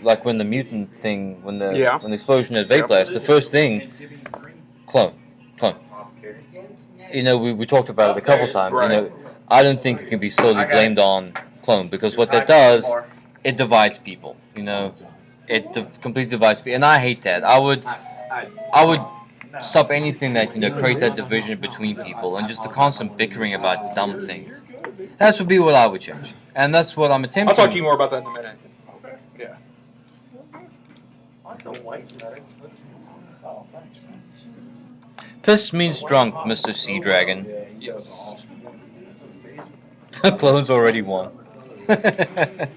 like when the mutant thing, when the explosion at Vape Blast, the first thing, clone. We talked about it a couple times. Right. I don't think it can be solely blamed on clone, because what that does, it divides people. It completely divides people, and I hate that. I would stop anything that creates that division between people, and just the constant bickering about dumb things. That would be what I would change, and that's what I'm attempting. I'll talk to you more about that in a minute. Yeah. Pissed means drunk, Mr. Sea Dragon. Yes. The clones already won. The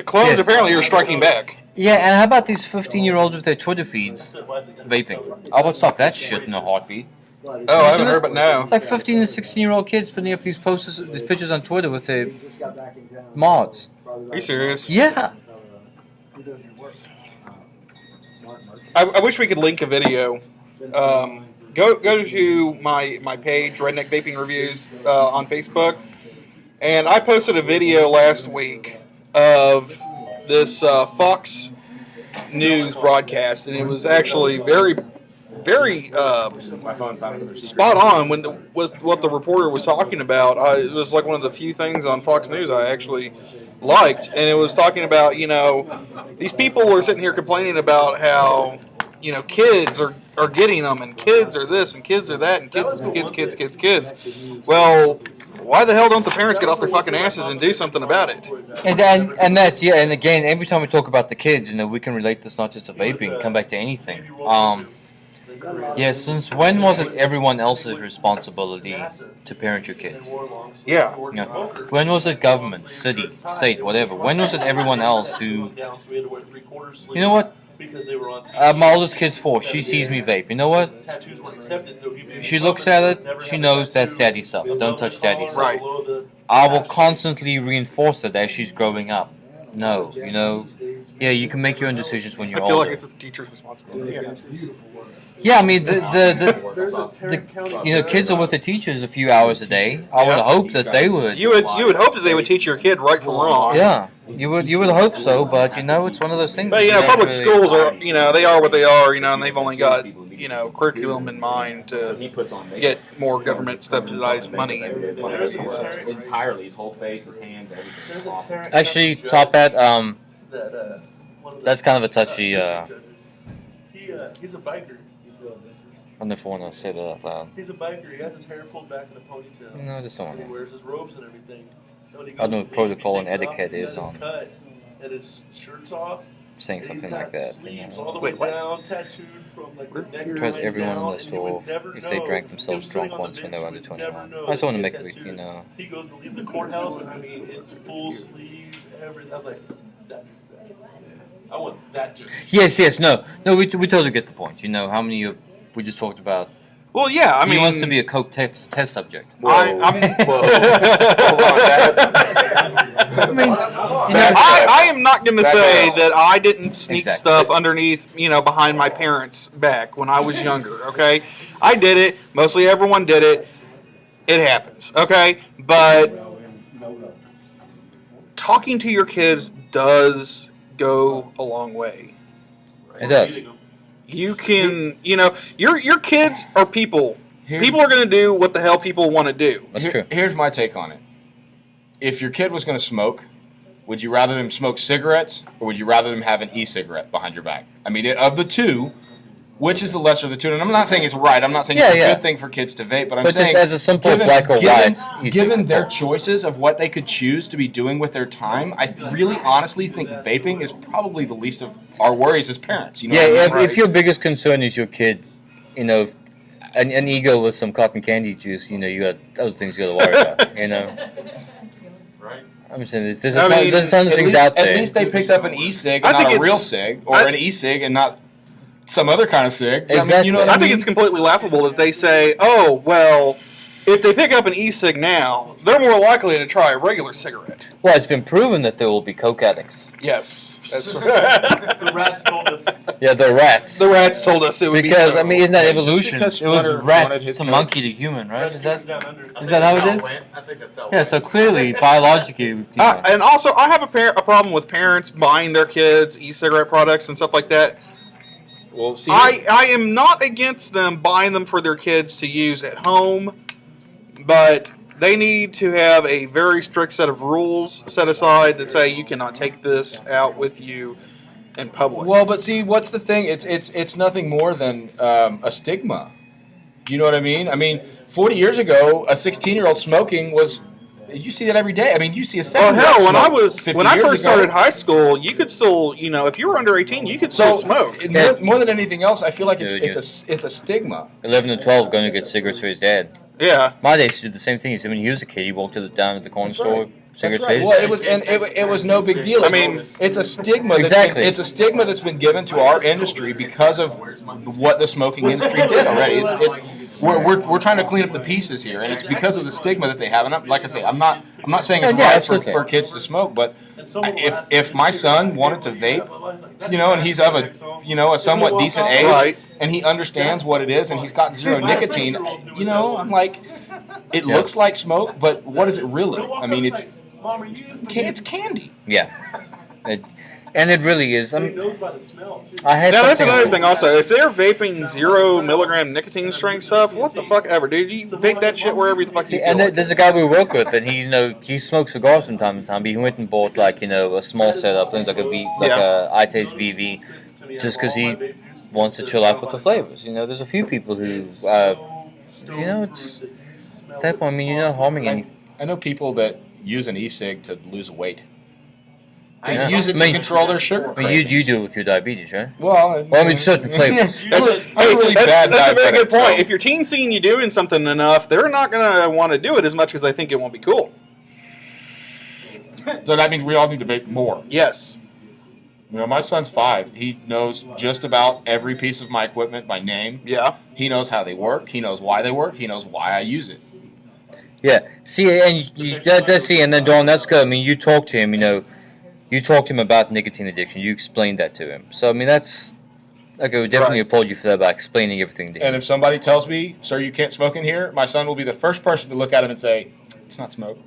clones apparently are striking back. Yeah, and how about these 15-year-olds with their Twitter feeds vaping? I would stop that shit in a heartbeat. Oh, I haven't heard, but no. It's like 15 and 16-year-old kids putting up these pictures on Twitter with their mods. Are you serious? Yeah. I wish we could link a video. Go to my page, Redneck Vaping Reviews, on Facebook, and I posted a video last week of this Fox News broadcast, and it was actually very, very spot on with what the reporter was talking about. It was like one of the few things on Fox News I actually liked, and it was talking about, these people are sitting here complaining about how, kids are getting them, and kids are this, and kids are that, and kids. Well, why the hell don't the parents get off their fucking asses and do something about it? And that's, yeah, and again, every time we talk about the kids, we can relate this not just to vaping, come back to anything. Since when was it everyone else's responsibility to parent your kids? Yeah. When was it government, city, state, whatever? When was it everyone else who... You know what? My oldest kid's 4. She sees me vape. You know what? She looks at it. She knows that's daddy stuff. Don't touch daddy stuff. Right. I will constantly reinforce it as she's growing up. No, yeah, you can make your own decisions when you're older. I feel like it's the teacher's responsibility. Yeah, I mean, the kids are with the teachers a few hours a day. I would hope that they would. You would hope that they would teach your kid right from wrong. Yeah, you would hope so, but it's one of those things. But public schools are they are what they are, and they've only got curriculum in mind to get more government subsidized money. Entirely, his whole face, his hands, everything. Actually, Top Hat, that's kind of a touchy. He's a biker. I don't know if I want to say that out loud. He's a biker. He has his hair pulled back in a ponytail. No, I just don't want to. He wears his robes and everything. I don't know what protocol and etiquette is on And his shirt's off. saying something like that. All the way down, tattooed from like the neck Tried right everyone down, in the and you store would never if they know. drank themselves Him sitting drunk on the once when they were under bench, you would never 21. know I just want to that make he it, had tattoos. He goes to leave the courthouse, and I mean, it's full sleeves, everything. I was like, I want that just. Yes, no, we totally get the point. How many we just talked about. Well, yeah, he wants to be a coke test subject. I am not going to say that I didn't sneak stuff underneath, behind my parents' back when I was younger, okay? I did it. Mostly everyone did it. It happens, okay? But talking to your kids does go a long way. It does. You can, your kids are people. People are going to do what the hell people want to do. That's true. Here's my take on it. If your kid was going to smoke, would you rather them smoke cigarettes or would you rather them have an e-cigarette behind your back? I mean, of the two, which is the lesser of the two? And I'm not saying it's right. I'm not saying it's a good thing for kids to vape, but I'm saying as a simple black or white, given their choices of what they could choose to be doing with their time, I really honestly think vaping is probably the least of our worries as parents. If your biggest concern is your kid, an ego with some cotton candy juice, you got other things you got to worry about, Right. I'm saying there's a ton of things out there. At least they picked up an e-cig and not a real cig, or an e-cig and not some other kind of cig. Exactly. I think it's completely laughable that they say, "Oh, well, if they pick up an e-cig now, they're more likely to try a regular cigarette. Well, it's been proven that there will be coke addicts. Yes. That's right. The rats told us. Yeah, the rats. The rats told us it would be because so. I mean, isn't that evolution? It because was Splinter rat wanted his to coke. monkey to human, right? Is that Is how it is? I think that's how. Yeah. So clearly, biologically, you know. And also, I have a problem with parents buying their kids e-cigarette products and stuff like that. Well, see, I am not against them buying them for their kids to use at home, but they need to have a very strict set of rules set aside that say you cannot take this out with you in public. well, but see, what's the thing? It's nothing more than a stigma. You know what I mean? I mean, 40 years ago, a 16-year-old smoking was. You see that every day. I mean, you see a Well, 7-year-old hell, smoke when I 50 years first ago. started high school, you could still, if you were under 18, you could still smoke. More than anything else, I feel like Yeah, it's a stigma. 11 and 12 going to get cigarettes for his dad. Yeah. My dad used to do the same thing. He said when he was a kid, he walked down to the corner store, cigarettes for his Well, dad. it was no big deal. I mean, it's a stigma. Exactly. It's a stigma that's been given to our industry because of what the smoking industry did already. We're trying to clean up the pieces here, and it's because of the stigma that they have. And like I say, I'm not saying it's Yeah, right absolutely. for kids to smoke, but if my son wanted to vape, and he's of a somewhat decent age, Right. and he understands what it is, and he's got zero nicotine, I'm like, it looks like smoke, but what is it really? I mean, it's candy. Yeah. And it really is. He knows by the smell too. I had Now, that's something- another thing also. If they're vaping 0 milligram nicotine strength stuff, what the fuck ever, dude? You vape that shit wherever the fuck you See, feel and like. there's a guy we work with, and he smokes cigars from time to time. But he went and bought a small setup, things like a iTaste VV, just because he wants to chill out with the flavors. There's a few people who, it's at that point. I mean, you're not harming anything. I know people that use an e-cig to lose weight. They Yeah. use it I to mean, control their sugar. I mean, you do it with your diabetes, right? Well, I mean, certain flavors. That's, I'm really bad that's a very good diabetic, point. so- If your teen seeing you doing something enough, they're not going to want to do it as much because they think it won't be cool. So that means we all need to vape more. Yes. My son's 5. He knows just about every piece of my equipment by name. Yeah. He knows how they work. He knows why they work. He knows why I use it. Yeah. See, and and then Dawn, that's good. I mean, you talk to him. You talk to him about nicotine addiction. You explained that to him. So I mean, that's okay. We definitely applaud you for that by explaining everything to him. And if somebody tells me, "Sir, you can't smoke in here," my son will be the first person to look at him and say, "It's not smoke."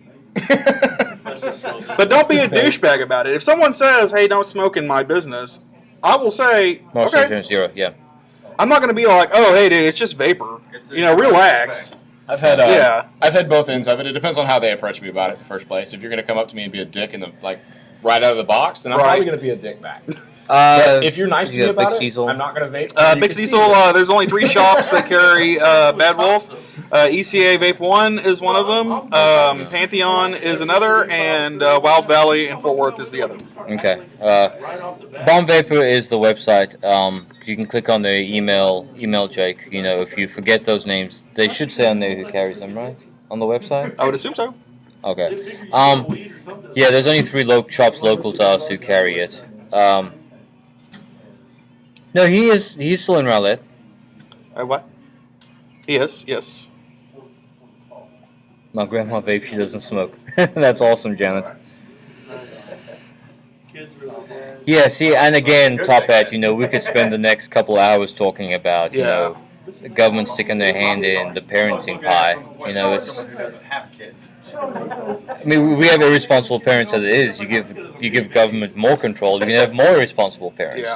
But don't be a douchebag about it. If someone says, "Hey, don't smoke in my business," I will say, Most "Okay." insurance, 0, yeah. I'm not going to be like, "Oh, hey, dude, it's just vapor." Relax. I've had Yeah. I've had both ends of it. It depends on how they approach me about it in the first place. If you're going to come up to me and be a dick right out of the box, then I'm probably going to be a dick back. But if you're nice to me about it, I'm not going to vape. Big Diesel, there's only 3 shops that carry Bad Wolf. ECAVAPE1 is one of them. Pantheon is another, and Wild Valley in Fort Worth is the other. Okay. Bomb Vapor is the website. You can click on the email Jake. If you forget those names, they should say on there who carries them, right? On the website? I would assume so. Okay. Yeah, there's only 3 shops local to us who carry it. No, he's still in Rowlett. What? Yes, yes. My grandma vapes, she doesn't smoke. That's awesome, Janet. Yeah, see, and again, Top Hat, we could spend the next couple hours talking about, the government sticking their hand in the parenting pie. It's. I mean, we have irresponsible parents as it is. You give government more control, you can have more irresponsible parents.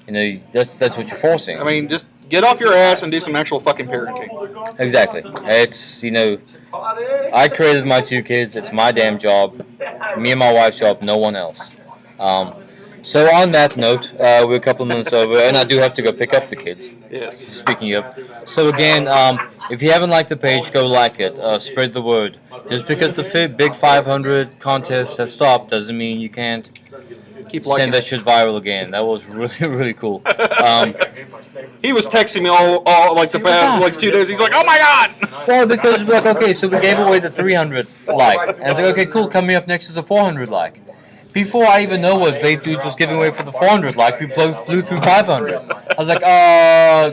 Yeah. That's what you're forcing. I mean, just get off your ass and do some actual fucking parenting. Exactly. It's, I created my 2 kids. It's my damn job. Me and my wife's job, no one else. So on that note, we're a couple of minutes over, and I do have to go pick up the kids. Yes. Speaking of. So again, if you haven't liked the page, go like it. Spread the word. Just because the big 500 contest has stopped doesn't mean you can't Keep liking send that shit viral again. That was really, really cool. He was texting me all like the past 2 days. He's like, "Oh my god!" Well, because okay, so we gave away the 300 like, and I was like, okay, cool. Coming up next is a 400 like, before I even know what Vape Dudes was giving away for the 400, like we blew through 500. I was like,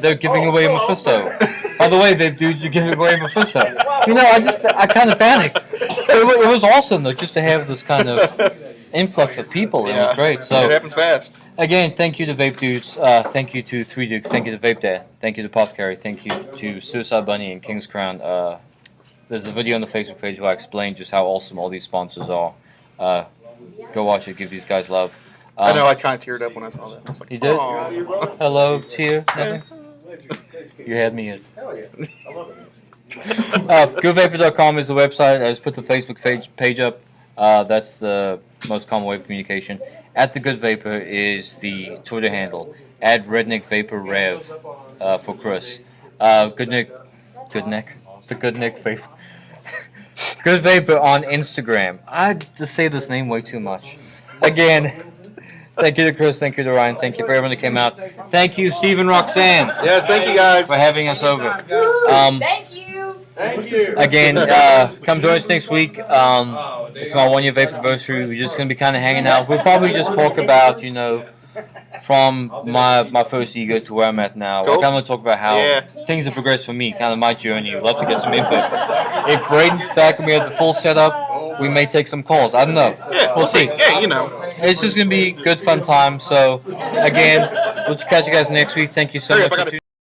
they're giving away a Mephisto. By the way, Vape Dudes, you're giving away a Mephisto. You know, I kind of panicked. It was awesome though, just to have this kind of influx of people. It was great. So it happens fast. Again, thank you to Vape Dudes. Thank you to Three Dukes. Thank you to Vape Dad. Thank you to Apothecary. Thank you to Suicide Bunny and King's Crown. There's a video on the Facebook page where I explain just how awesome all these sponsors are. Go watch it. Give these guys love. I know. I kind of teared up when I saw that. I was like, You did? "Aw." Hello, tear. Nothing? You had me in. GoodVaper.com is the website. I just put the Facebook page up. That's the most common way of communication. @TheGoodVaper is the Twitter handle. @RedneckVaporRev for Chris. The Good Nick Vapor. Good Vapor on Instagram. I just say this name way too much. Again, thank you to Chris. Thank you to Ryan. Thank you for everyone that came out. Thank you, Steve and Roxanne. Yes, thank you guys for having us over. Thank you. Thank you. Again, come join us next week. It's my 1 year vape anniversary. We're just gonna be kind of hanging out. We'll probably just talk about, from my first ego to where I'm at now. Cool. We're kind of talk about how things have progressed for me, kind of my journey. Love to get some input. If Braden's back and we have the full setup, we may take some calls. I don't know. Yeah, We'll see. Yeah, It's just gonna be good, fun time. So again, we'll catch you guys next week. Thank you so much.